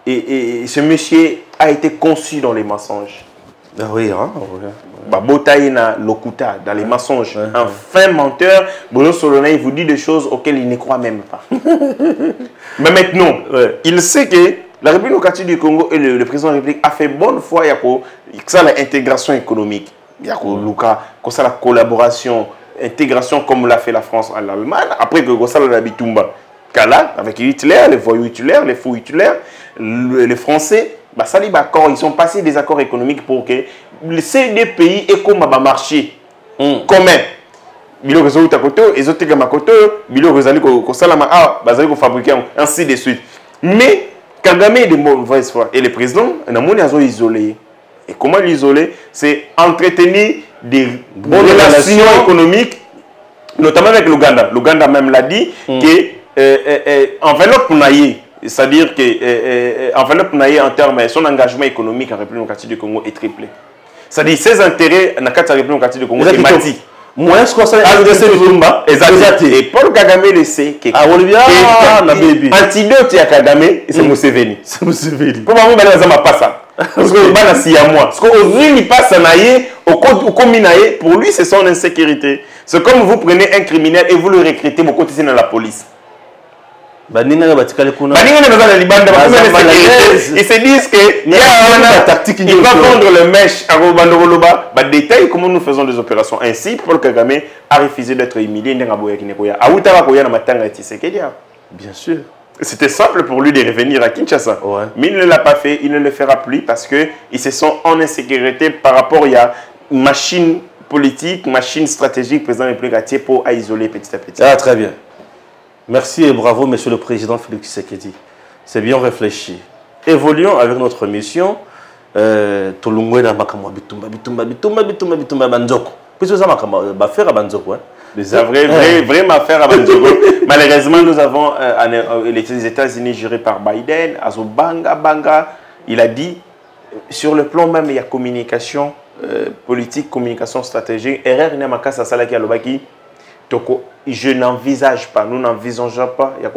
et ce monsieur a été conçu dans les mensonges. Ah oui, hein? Botaïna Lokuta, dans les mensonges. Un fin menteur, Bruno Solona, il vous dit des choses auxquelles il ne croit même pas. Mais maintenant, il sait que la République démocratique du Congo et le président de la République a fait bonne foi, il y a l'intégration économique, il y a la collaboration, intégration comme l'a fait la France en Allemagne, après que ça l'a Bitumba, Kala, avec Hitler, les voyous Hitler, les fous Hitler, les Français, ils sont passés des accords économiques pour que ces deux pays aient comme un marché commun. Bilo réseau takoto, ezotika makoto, bilo rezali ko salama bazali ko fabriquer ainsi de suite. Mais Kagame est de mauvaise foi et le président namoni azo isolé. Et comment l'isoler? C'est entretenir des bonnes relations économiques, notamment avec l'Ouganda. L'Ouganda même l'a dit que enveloppe naïe, c'est-à-dire que enveloppe naïe en termes son engagement économique en République démocratique du Congo est triplé. C'est-à-dire ses intérêts dans la République démocratique du Congo est mati. Moi, ce qu'on sait, et Paul Kagame le sait que antidote à Kagame, c'est Museveni. C'est Museveni. Pour moi, je ne sais pas ça. Parce que parce que pour lui, c'est son insécurité. C'est comme vous prenez un criminel et vous le recrutez beaucoup dans la police. Ils se disent qu'il va prendre le mèche à Robandoloba. Détail comment nous faisons des opérations. Ainsi, Paul Kagame a refusé d'être humilié. Bien sûr. C'était simple pour lui de revenir à Kinshasa. Ouais. Mais il ne l'a pas fait, il ne le fera plus parce qu'ils se sont en insécurité par rapport à une machine politique, machine stratégique, président de la République pour isoler petit à petit. Ah, très bien. Merci et bravo, monsieur le président Félix Tshisekedi. C'est bien réfléchi. Évoluons avec notre mission. Tolungwena makamwa bitumba banzoko. Puisque ça va faire à banzoko. Vraiment affaire à Banzoko. Malheureusement, nous avons les États-Unis gérés par Biden, Banga. Il a dit, sur le plan même, il y a communication politique, communication stratégique. Je n'envisage pas, nous n'envisageons pas, il y a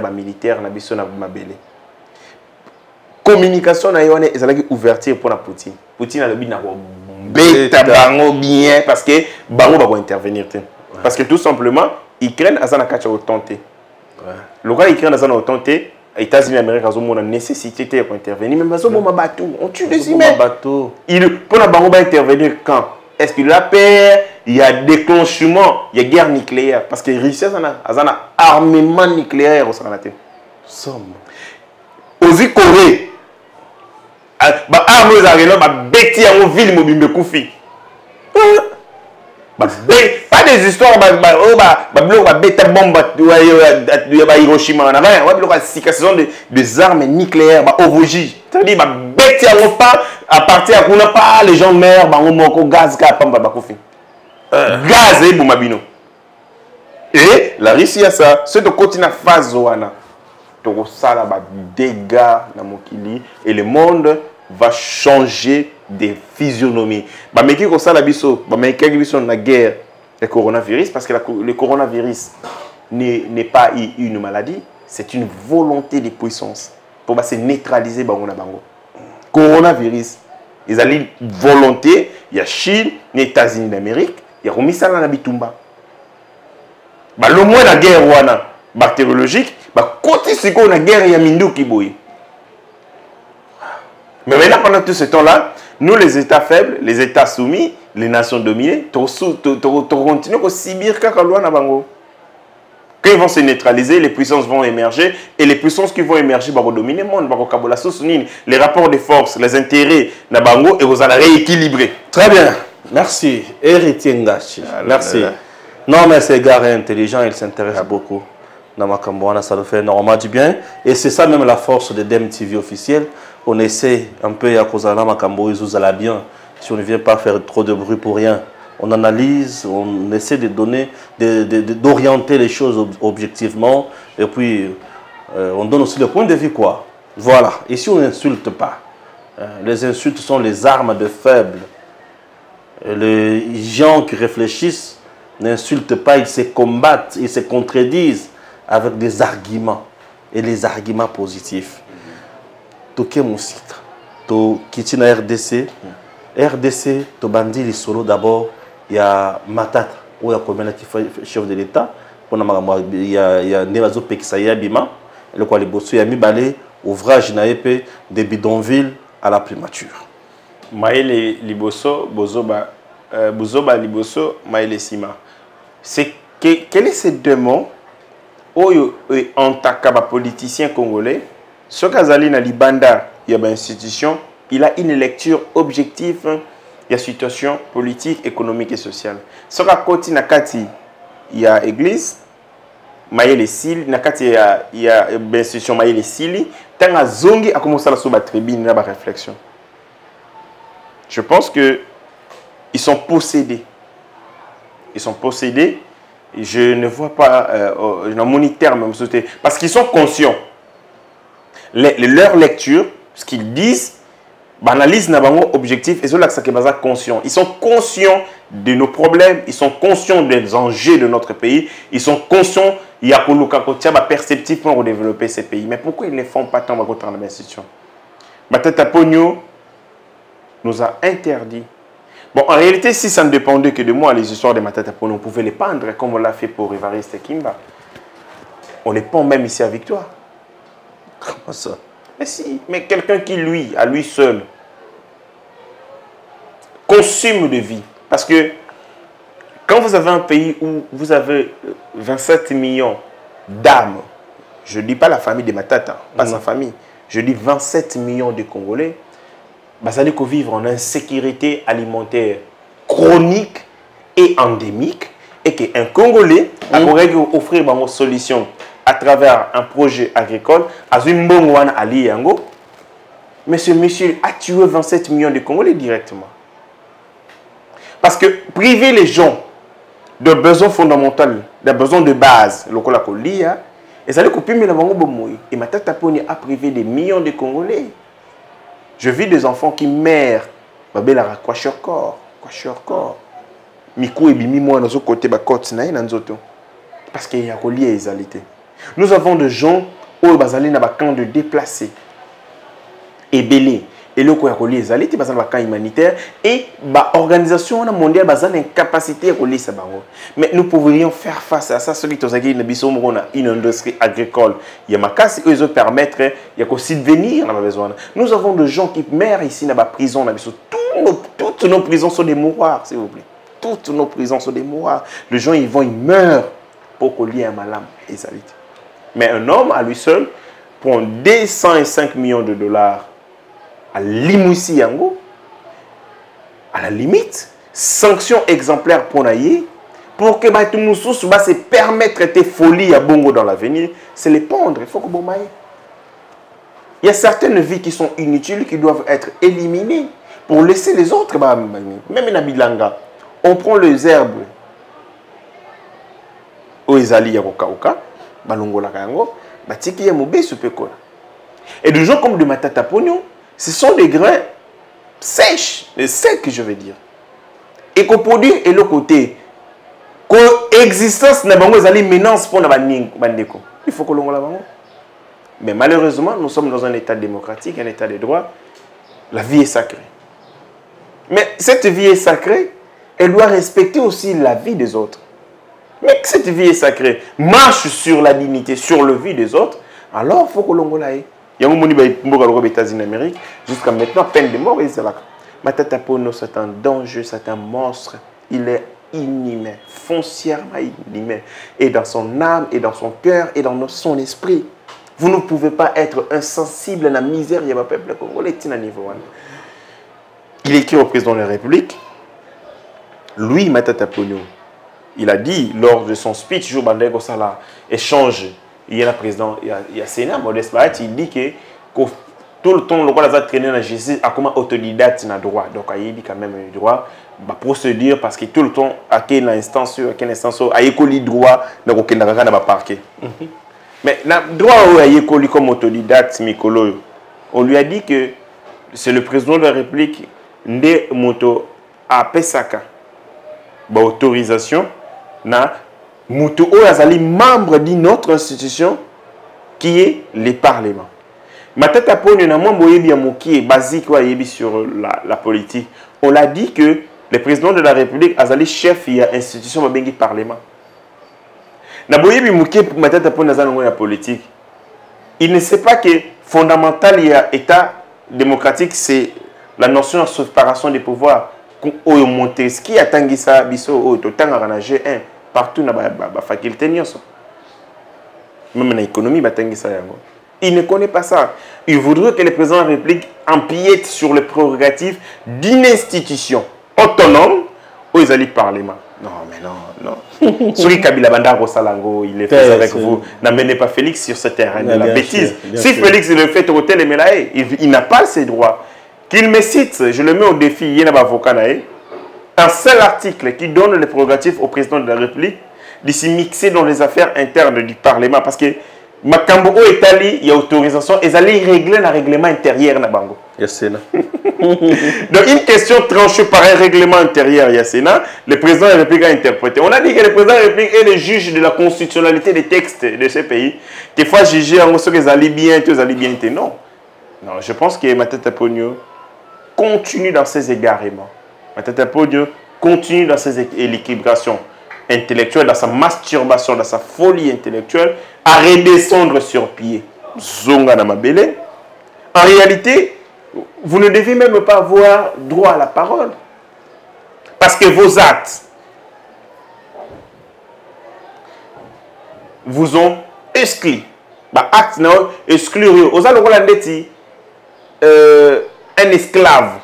un militaire qui a Mabele. Communication, il y a une ouverture pour la Poutine. Poutine a le bien parce que Bango va intervenir. Parce que tout simplement, l'Ukraine a tenté. Le cas l'Ukraine a tenté, les États-Unis et l'Amérique ont nécessité d'intervenir. Mais on tue des humains. Pour la Bango va intervenir quand? Est-ce qu'il a peur? Il y a déclenchement, il y a guerre nucléaire. Parce que la Russie a un armement nucléaire au Sanate. Aussi Corée. Armes à Renault, ma bêtise en ville mobile Koufi. Pas des histoires, Hiroshima, des armes nucléaires, c'est-à-dire, à partir de les gens meurent, gaz, gaz, et la Russie a ça, c'est de continuer à faire ça, dégâts et le monde va changer de physionomie. Mais qui ça la biso, la guerre, le coronavirus, parce que le coronavirus n'est pas une maladie, c'est une volonté de puissance pour se neutraliser bango na bango. Coronavirus, ils ont une volonté, il y a Chine, les États-Unis d'Amérique, il y a Romisala na bitumba. Le moins la guerre bactériologique, côté c'est qu'on a guerre, il y a Mindou qui bouille. Mais maintenant, pendant tout ce temps-là, nous, les États faibles, les États soumis, les nations dominées, continuons à subir quand ils vont se neutraliser, les puissances vont émerger, et les puissances qui vont émerger vont dominer le monde, les rapports de force, les intérêts, et vous allez rééquilibrer. Très bien, merci. Héritier Ngachi, merci. Non, mais ces gars intelligents, ils s'intéressent beaucoup. Ça nous fait énormément du bien. Et c'est ça même la force de DMTV officiel. On essaie un peu à cause de la Makambo, ils allent bien. Si on ne vient pas faire trop de bruit pour rien, on analyse, on essaie de donner, d'orienter les choses objectivement. Et puis, on donne aussi le point de vue, quoi. Voilà. Ici, on n'insulte pas. Les insultes sont les armes de faibles. Les gens qui réfléchissent n'insultent pas, ils se combattent, ils se contredisent avec des arguments et les arguments positifs. Toké Moussika, to Kitina RDC, RDC, to bandi les solo d'abord, il y a Matata, où il y a combien de chef de l'État, il y a Nevazo Pekisaya Bima, le quoi les bossous, il y a Mibalé, ouvrage naépé des bidonvilles à la primature. Maël Liboso, Bozoba Liboso, Maël Sima. Quel est ce deux mots en tant que politicien congolais? Ce Kazali na Libanda, il y a une institution, il a une lecture objective de la situation politique, économique et sociale. Ce Koti Nakati, il y a église, Maël Sili, Nakati il y a une institution Maël Sili, Tanga Zongi a commencé à la tribune, la réflexion. Je pense que ils sont possédés. Ils sont possédés. Je ne vois pas dans mon terme, parce qu'ils sont conscients. Leur lecture, ce qu'ils disent, analyse n'a pas objectif et c'est là que ça est conscient. Ils sont conscients de nos problèmes, ils sont conscients des enjeux de notre pays, ils sont conscients il y a perceptif pour développer ces pays. Mais pourquoi ils ne font pas tant dans l'institution? Matata Pogno nous a interdit. Bon, en réalité, si ça ne dépendait que de moi, les histoires de Matata Pogno, on pouvait les pendre comme on l'a fait pour Évariste Kimba. On les pend même ici à Victoire. Comment ça? Mais si, mais quelqu'un qui, lui, à lui seul, consomme de vie. Parce que quand vous avez un pays où vous avez 27 millions d'âmes, je ne dis pas la famille de Matata, pas sa famille, je dis 27 millions de Congolais, bah, ça veut dire qu'on vit en insécurité alimentaire chronique et endémique, et qu'un Congolais pourrait offrir une solution à travers un projet agricole, à une bonne Ali Yango, mais ce monsieur a tué 27 millions de Congolais directement. Parce que priver les gens de besoins fondamentaux, de besoins de base, le col lia, et ça veut couper mais la bango bomoui. Et ma tata Poni a privé des millions de Congolais. Je vis des enfants qui meurent. Babela quoi corps, corps. Mikou et bimi moi dans ce côté ba côte na nzoto. Parce qu'il y a relié égalité. Nous avons des gens où bazali na ba camp de déplacés. Et belé. Et le quoi relié égalité bazali ba camp humanitaire et ba organisation mondiale bazali incapacité relier ça bango. Mais nous pourrions faire face à ça celui qui tozaki na biso mona une industrie agricole. Il y a makasi eux permettre il y a aussi devenir na besoin. Nous avons des gens qui meurent ici na ba prison na biso. Toutes nos prisons sont des mouroirs s'il vous plaît. Toutes nos prisons sont des mouroirs. Les gens ils meurent pour qu'on lie un malam et ça. Mais un homme à lui seul prend 205 millions de dollars à Limousi Yango, à la limite, sanction exemplaire pour naïe, pour que tout le monde se permettre tes folies à Bongo dans l'avenir, c'est les pondre. Il faut que bon. Il y a certaines vies qui sont inutiles, qui doivent être éliminées pour laisser les autres. Même dans Bilanga, on prend les herbes. Et des gens comme de Matata Pognon, ce sont des grains sèches, secs, je veux dire. Et qu'on produit et le côté, l'existence n'a pas de menace pour Bandeko. Il faut que l'on la bango. Mais malheureusement, nous sommes dans un état démocratique, un état de droit. La vie est sacrée. Mais cette vie est sacrée, elle doit respecter aussi la vie des autres. Mais cette vie est sacrée, marche sur la dignité, sur la vie des autres, alors il faut que l'on l'aille. Il y a un monde aux États-Unis d'Amérique, jusqu'à maintenant, peine de mort, Matata Pono, c'est un danger, c'est un monstre. Il est inhumain, foncièrement inhumain. Et dans son âme, et dans son cœur, et dans son esprit. Vous ne pouvez pas être insensible à la misère du peuple congolais. Il écrit au président de la République, lui, Matata Pognon, il a dit lors de son speech, jour bandeko sala échange, il y a le président, il y a Sénat, Modeste Baat, il dit que tout le temps, le roi a traîné dans la justice, a comme autodidacte n'a droit. Donc, il dit quand même le droit, procédure, parce que tout le temps, à quelle instance, à école droit, donc aucun n'a pas parqué. Mais le droit à école comme autodidacte, Mikolo, on lui a dit que c'est le président de la République, Nde Moto à Pesaka, autorisation, na Moto Azali, membre d'une autre institution qui est le Parlement. Matata Pognon na mwambo yebi ya moki basique wa yebi sur la politique. On l'a dit que le président de la République Azali chef il y a institution babengi Parlement. Na boyebi moki Matata Pognon azali na politique. Il ne sait pas que fondamental il y a état démocratique c'est la notion de séparation des pouvoirs. Oyo Montesquieu atangi sa biso oyo totanga na G1 partout na ba faculté nyonso. Même dans l'économie batangi sa yango. Il ne connaît pas ça. Il voudrait que le président de la République empiète sur les prérogatives d'une institution autonome où ils allaient parlement. Non, mais non. Celui Kabila Banda Rosalango, il est fait avec vous. N'amenez pas Félix sur ce terrain de la bêtise. Si Félix le fait au hôtel, il n'a pas ses droits. Qu'il me cite, je le mets au défi, il y a un avocat, un seul article qui donne les prérogatives au président de la République de s'y mixer dans les affaires internes du Parlement. Parce que Makambo au Italie, il y a autorisation, ils allaient régler le règlement intérieur na bango. Yassena. Donc une question tranchée par un règlement intérieur Yassena, le président de la République a interprété. On a dit que le président de la République est le juge de la constitutionnalité des textes de ce pays. Des fois juger en ce qu'ils allaient bien, tous allaient bien. Non. Non, je pense que Matata Pognon continue dans ses égarements. Matata Pognon continue dans ses équilibrations intellectuelle, dans sa masturbation, dans sa folie intellectuelle, à redescendre sur pied. Zonga na mabele. En réalité, vous ne devez même pas avoir droit à la parole. Parce que vos actes vous ont exclu. Actes exclure. Un esclave.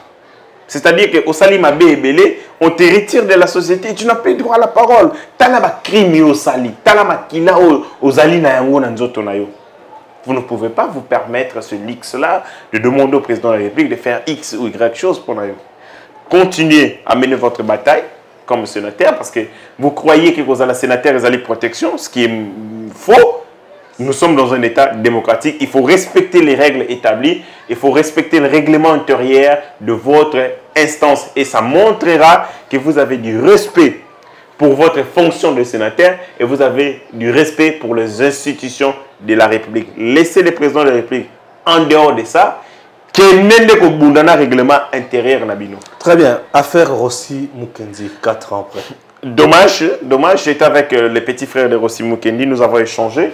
C'est-à-dire que au Salima Bébélé, on te retire de la société et tu n'as plus droit à la parole. Talama crime au Sali, talama kila au Zali na yango na nzoto na yo. Vous ne pouvez pas vous permettre ce luxe-là de demander au président de la République de faire X ou Y chose pour nous. Continuez à mener votre bataille comme sénateur parce que vous croyez que vous avez la sénateur et la protection, ce qui est faux. Nous sommes dans un état démocratique. Il faut respecter les règles établies. Il faut respecter le règlement intérieur de votre instance. Et ça montrera que vous avez du respect pour votre fonction de sénateur et vous avez du respect pour les institutions de la République. Laissez le président de la République en dehors de ça. Règlement intérieur Nabino. Très bien. Affaire Rossi Mukendi, 4 ans après. Dommage. J'étais avec les petits frères de Rossi Mukendi. Nous avons échangé.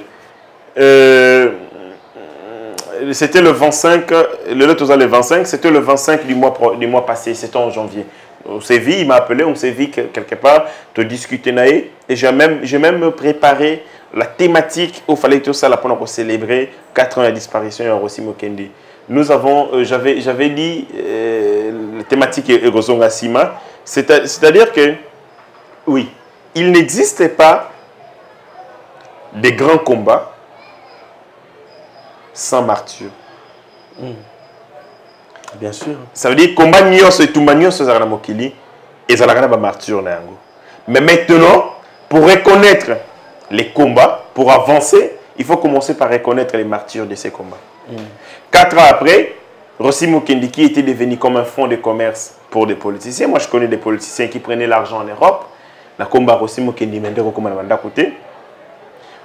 C'était le 25, le 25, c'était le 25 du mois passé, c'était en janvier. On s'est vu, il m'a appelé, on s'est vu quelque part, te discuter naïe, et j'ai même préparé la thématique où il fallait tout ça pour célébrer 4 ans de disparition de Rossi Mukendi. nous avons, j'avais dit, la thématique est Rosonga Sima, c'est-à-dire que, oui, il n'existe pas des grands combats sans martyrs. Bien sûr. Ça veut dire combat nyos et tout nyos za na mokili et za na ba martyr na yango. Mais maintenant, pour reconnaître les combats, pour avancer, il faut commencer par reconnaître les martyrs de ces combats. 4 ans après, Rossi Mukendi qui était devenu comme un fonds de commerce pour des politiciens. Moi, je connais des politiciens qui prenaient l'argent en Europe. Na combat Rossi Mukendi Mendero comme na côté.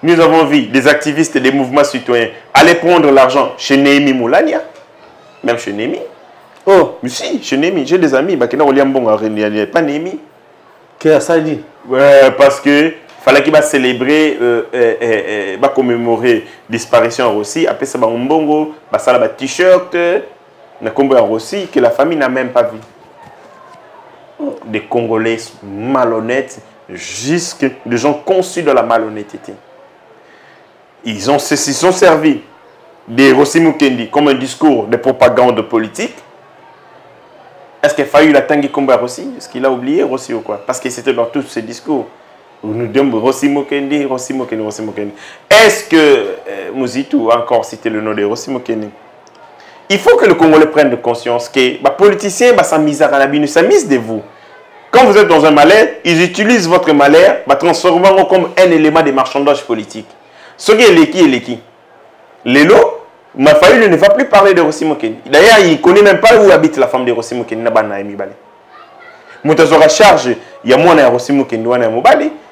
Nous avons vu des activistes et des mouvements citoyens aller prendre l'argent chez Némi Moulania, même chez Némi. Oh, mais si, chez Némi, j'ai des amis, il n'y a pas Némi. Qu'est-ce que ça dit? Ouais, parce que fallait qu'il va célébrer, va commémorer disparition aussi. Après ça, un bongo, ça va t-shirt, na combo aussi que la famille n'a même pas vu. Des Congolais malhonnêtes, jusque des gens conçus de la malhonnêteté. Ils se sont servis de Rossi Mukendi comme un discours de propagande politique. Est-ce qu'il a fallu la tanguer comme Rossi? Est-ce qu'il a oublié Rossi ou quoi? Parce que c'était dans tous ces discours. Nous disons Rossi Mukendi, Rossi Mukendi, Rossi Mukendi. Est-ce que Mouzitou a encore cité le nom de Rossi Mukendi? Il faut que le Congolais prenne conscience que les politiciens s'amusent de vous. Quand vous êtes dans un malheur, ils utilisent votre malheur, transformant comme un élément de marchandage politique. Ce qui est l'équi. Lélo, Mafaïl ne va plus parler de Rossi Mukendi. D'ailleurs, il ne connaît même pas où habite la femme de Rossi Mukendi. Moutazora charge, il y a moi Rossi Mukendi,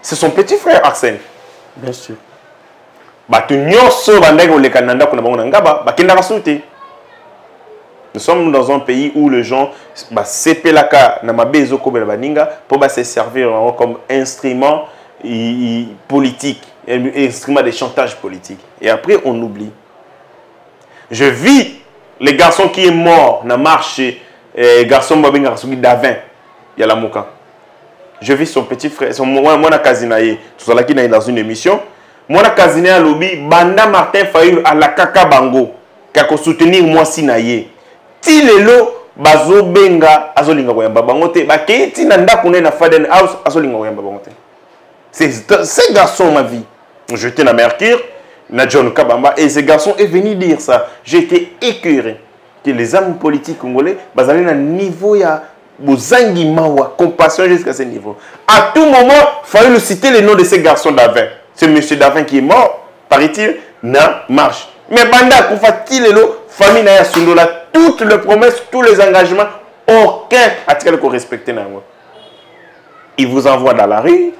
c'est son petit frère Arsène. Bien sûr. Nous sommes dans un pays où les gens se servir comme instrument politique, instrument de chantage politique. Et après, on oublie. Je vis le garçon qui est mort dans la marche, garçon d'Avin, il y a la Mouka. Je vis son petit frère, moi Kazinaye, tout ça qui est dans une émission. Moi Kazinaye à lobby, Banda Martin Fayul à la Kaka Bango, qui a soutenir moi Sinaye. Ti lelo bazo benga azolinga koyamba bangote, ba ke ti nanda kune na Faden House azolinga koyamba bangote. C'est garçon ma vie. J'étais dans Mercure, na John Kabamba, et ce garçon est venu dire ça. J'ai été écœuré que les hommes politiques congolais basent à un niveau ya bozangi mawa compassion jusqu'à ce niveau. À tout moment, il fallait le citer le nom de ces garçons d'Avin. C'est monsieur d'Avin qui est mort, paraît-il, na marche. Mais banda koufati lelo famille na ya sundola toutes les promesses, tous les engagements, aucun a-t-il respecté na moi. Il vous envoie dans la rue.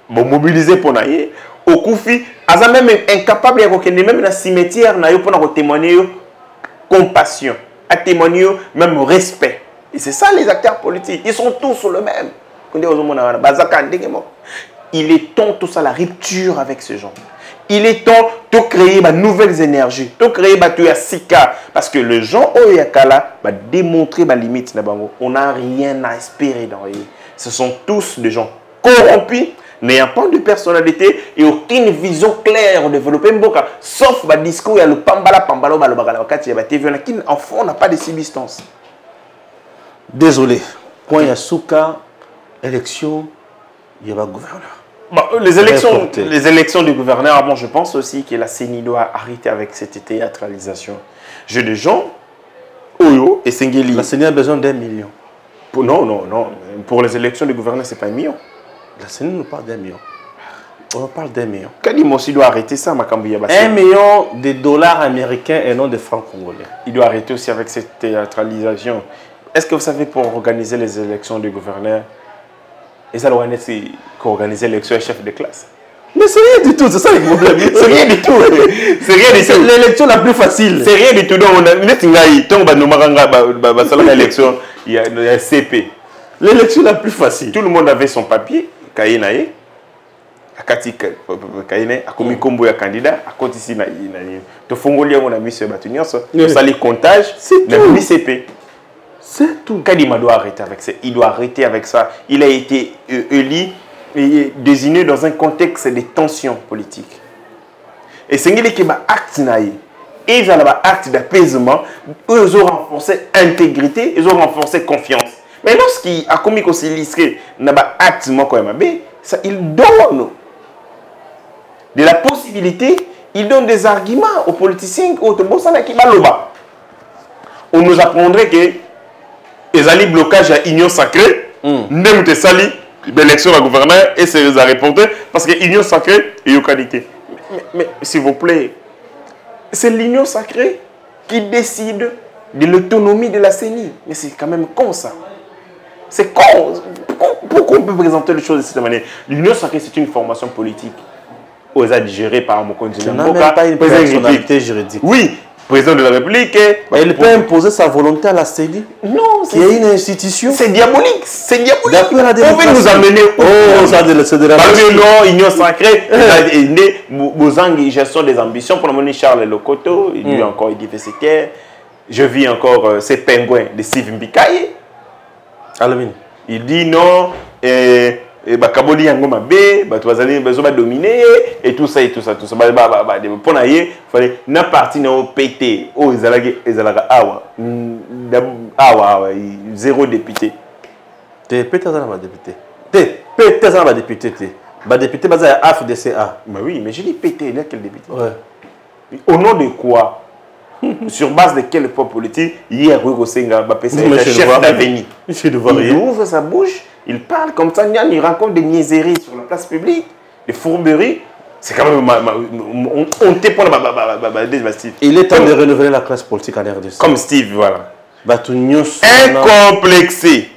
Bon, mobiliser pour naïe au Koufi, Aza même incapable de même dans le cimetière naïe pour témoigner compassion, à témoigner même respect. Et c'est ça les acteurs politiques, ils sont tous sur le même. Il est temps tout ça la rupture avec ce genre. Il est temps de créer de nouvelles énergies, de créer de sika parce que les gens oyakala va démontrer la limite. On n'a rien à espérer dans eux. Ce sont tous des gens corrompus, n'ayant pas de personnalité et aucune vision claire de développer Mboka, sauf le discours, il y a le pambala, enfant, on n'a pas de substance. Désolé. Quand il y a Souka, élection, il y a un gouverneur. Bon, les élections du gouverneur, bon, je pense aussi que la CENI doit arrêter avec cette théâtralisation. J'ai des gens, Oyo et Sengeli. La CENI a besoin d'1 million. Non. Pour les élections du gouverneur, ce n'est pas 1 million. La CENI nous parle d'1 million. On parle d'1 million. Kadim aussi doit arrêter ça, Makambi. 1 million de dollars américains et non de francs congolais. Il doit arrêter aussi avec cette théâtralisation. Est-ce que vous savez, pour organiser les élections du gouverneur, et ça, c'est qu'organiser l'élection chef de classe. Mais c'est rien du tout, c'est ça le problème. C'est rien du tout. C'est rien du tout. C'est l'élection la plus facile. C'est rien du tout. Donc, on a l'élection, il y a un CP. L'élection la plus facile. Tout le monde avait son papier, Kayenaye, Akati Kayene, Akomi Kombo ya candidat, Akoti si na to Fongolia on a mis ce bâtonnier, ça les comptages, le CP. C'est tout. Kadima doit arrêter avec ça. Il doit arrêter avec ça. Il a été élu et désigné dans un contexte de tensions politiques. Et c'est ce qui est acte naïe. et ils ont un acte d'apaisement, ils ont renforcé intégrité, ils ont renforcé confiance. Mais lorsqu'il a commis qu'on s'est listré, n'a pas acte quand même, ça, il donne de la possibilité, il donne des arguments aux politiciens on nous apprendrait que les alliés blocage à union sacrée, même des sali l'élection à gouverneur et c'est les reporter parce que l'union sacrée est une qualité. Mais s'il vous plaît, c'est l'union sacrée qui décide de l'autonomie de la CENI. Mais c'est quand même con ça. C'est con. Pourquoi on peut présenter les choses de cette manière? L'union sacrée, c'est une formation politique. Aux gérée par mon continent. Tu n'as même pas une personnalité juridique. Oui, président de la République. Elle peut imposer sa volonté à la CENI. Non, c'est une institution. C'est diabolique. C'est diabolique. On veut nous amener. Oh, ça c'est de la non, union sacrée. Bozang, gestion des ambitions. Pour le moment, Charles Lokoto, il lui encore universitaire. Je vis encore ces pingouins de Steve Mbikaye. Il dit non. Kabodi yango mabe, batwazali besoin dominer et tout ça. Pour naie, fallait na parti na pété. Oh, ezalaga awa. Awa, zéro député. T'es pété dans ma député. T'es pété dans ma député. Bah député baza AFDCA. Mais oui, mais je dis pété, il y a quel député? Ouais. Au nom de quoi? Sur base de quel point politique? Hier, Rugosenga, chef d'avenir. Il ouvre sa bouche. Il parle comme ça, il raconte des niaiseries sur la place publique, des fourberies. C'est quand même... On t'est pour Steve. Il est temps de renouveler la classe politique en RDC. Comme Steve, voilà. Incomplexé.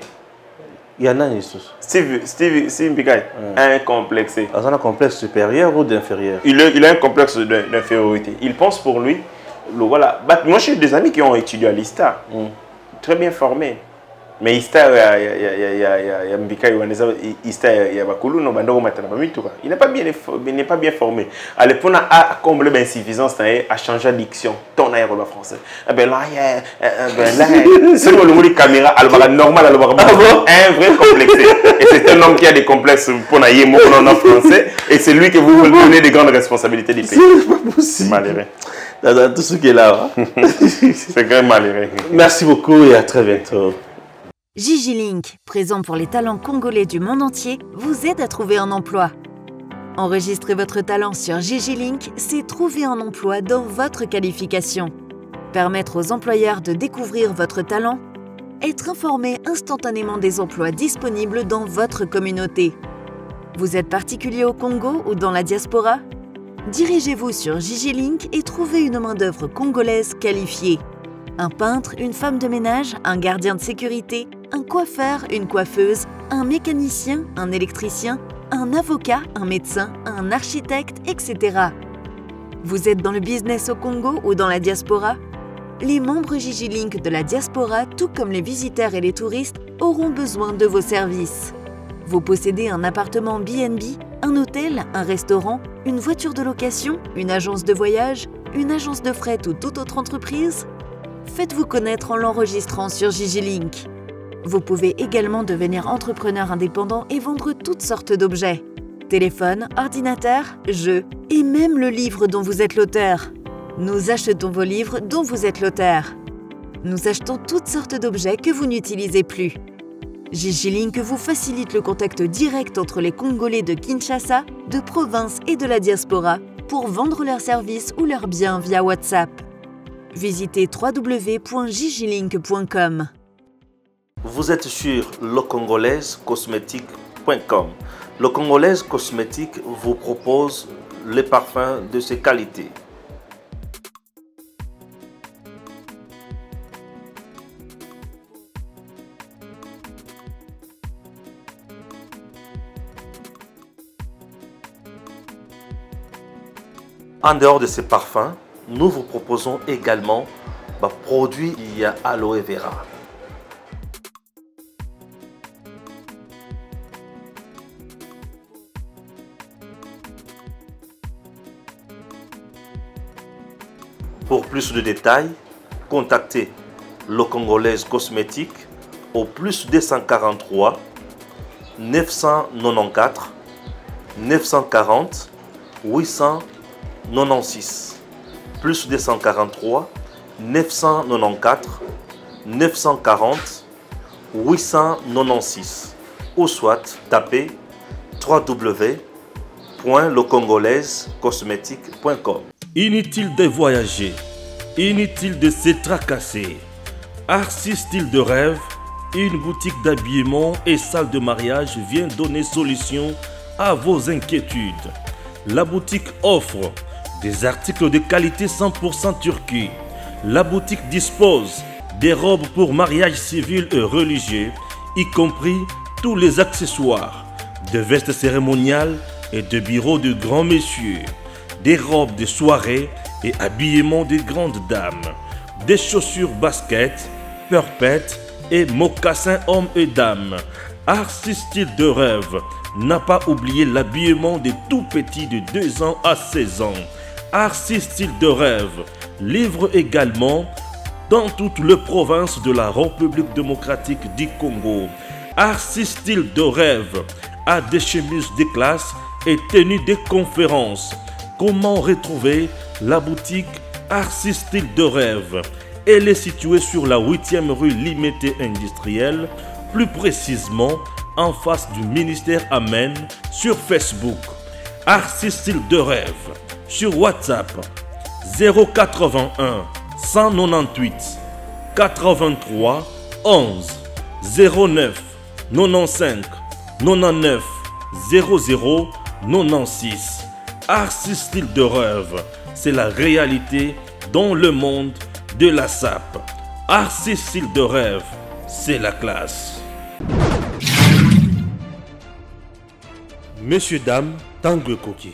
Il y en a une Steve Mbikaye, incomplexé. Est-ce un complexe supérieur ou d'inférieur? Il a un complexe d'infériorité. Il pense pour lui... Voilà. Moi, j'ai des amis qui ont étudié à l'ISTA. Très bien formés. Mais ISTA, il y a Mbikaye, il y a Bakulu, il n'est pas bien formé. À l'époque, on a comblé l'insuffisance, à changer d'addiction. Ton air français. C'est le caméra, normal, un vrai complexé. Et c'est un homme qui a des complexes pour naïe, mon nom français. Et c'est lui que vous voulez donner des grandes responsabilités du pays. C'est malheureux. Dans tout ce qui est là. C'est quand même malheureux. Merci beaucoup et à très bientôt. Gigi Link, présent pour les talents congolais du monde entier, vous aide à trouver un emploi. Enregistrer votre talent sur Gigi Link, c'est trouver un emploi dans votre qualification. Permettre aux employeurs de découvrir votre talent, être informé instantanément des emplois disponibles dans votre communauté. Vous êtes particulier au Congo ou dans la diaspora? Dirigez-vous sur Gigi Link et trouvez une main-d'œuvre congolaise qualifiée. Un peintre, une femme de ménage, un gardien de sécurité, un coiffeur, une coiffeuse, un mécanicien, un électricien, un avocat, un médecin, un architecte, etc. Vous êtes dans le business au Congo ou dans la diaspora? Les membres Gigi Link de la diaspora, tout comme les visiteurs et les touristes, auront besoin de vos services. Vous possédez un appartement B&B, un hôtel, un restaurant, une voiture de location, une agence de voyage, une agence de fret ou toute autre entreprise? Faites-vous connaître en l'enregistrant sur Gigi Link. Vous pouvez également devenir entrepreneur indépendant et vendre toutes sortes d'objets. Téléphone, ordinateur, jeux et même le livre dont vous êtes l'auteur. Nous achetons vos livres dont vous êtes l'auteur. Nous achetons toutes sortes d'objets que vous n'utilisez plus. Gigi Link vous facilite le contact direct entre les Congolais de Kinshasa, de province et de la diaspora pour vendre leurs services ou leurs biens via WhatsApp. Visitez www.gigilink.com. Vous êtes sur lecongolaisecosmétique.com. Le Congolaise Cosmétique vous propose les parfums de ses qualités. En dehors de ces parfums, nous vous proposons également produits il y a aloe vera. Pour plus de détails, contactez le Congolaise Cosmétique au plus 243 994 940 896. plus 243 994 940 896 ou soit tapez www.lecongolaisecosmétique.com. Inutile de voyager, inutile de se tracasser. Arcis Style de Rêve, une boutique d'habillement et salle de mariage vient donner solution à vos inquiétudes. La boutique offre des articles de qualité 100% Turquie. La boutique dispose des robes pour mariage civil et religieux, y compris tous les accessoires, de vestes cérémoniales et de bureaux de grands messieurs, des robes de soirée et habillement de grandes dames, des chaussures basket, perpètes et mocassins hommes et dames. Arcis Style de Rêve n'a pas oublié l'habillement des tout petits de 2 ans à 16 ans. Arcis Style de Rêve livre également dans toutes les provinces de la République démocratique du Congo. Arcis Style de Rêve a des chemises de classe et tenues de conférences. Comment retrouver la boutique Arcis Style de Rêve? Elle est située sur la 8e rue Limité Industrielle, plus précisément en face du ministère Amen, sur Facebook. Arcis Style de Rêve sur WhatsApp 081 198 83 11 09 95 99 00 96. Arcis Style de Rêve, c'est la réalité dans le monde de la SAP. Arcis Style de Rêve, c'est la classe. Messieurs, dames, Tanguy Koki.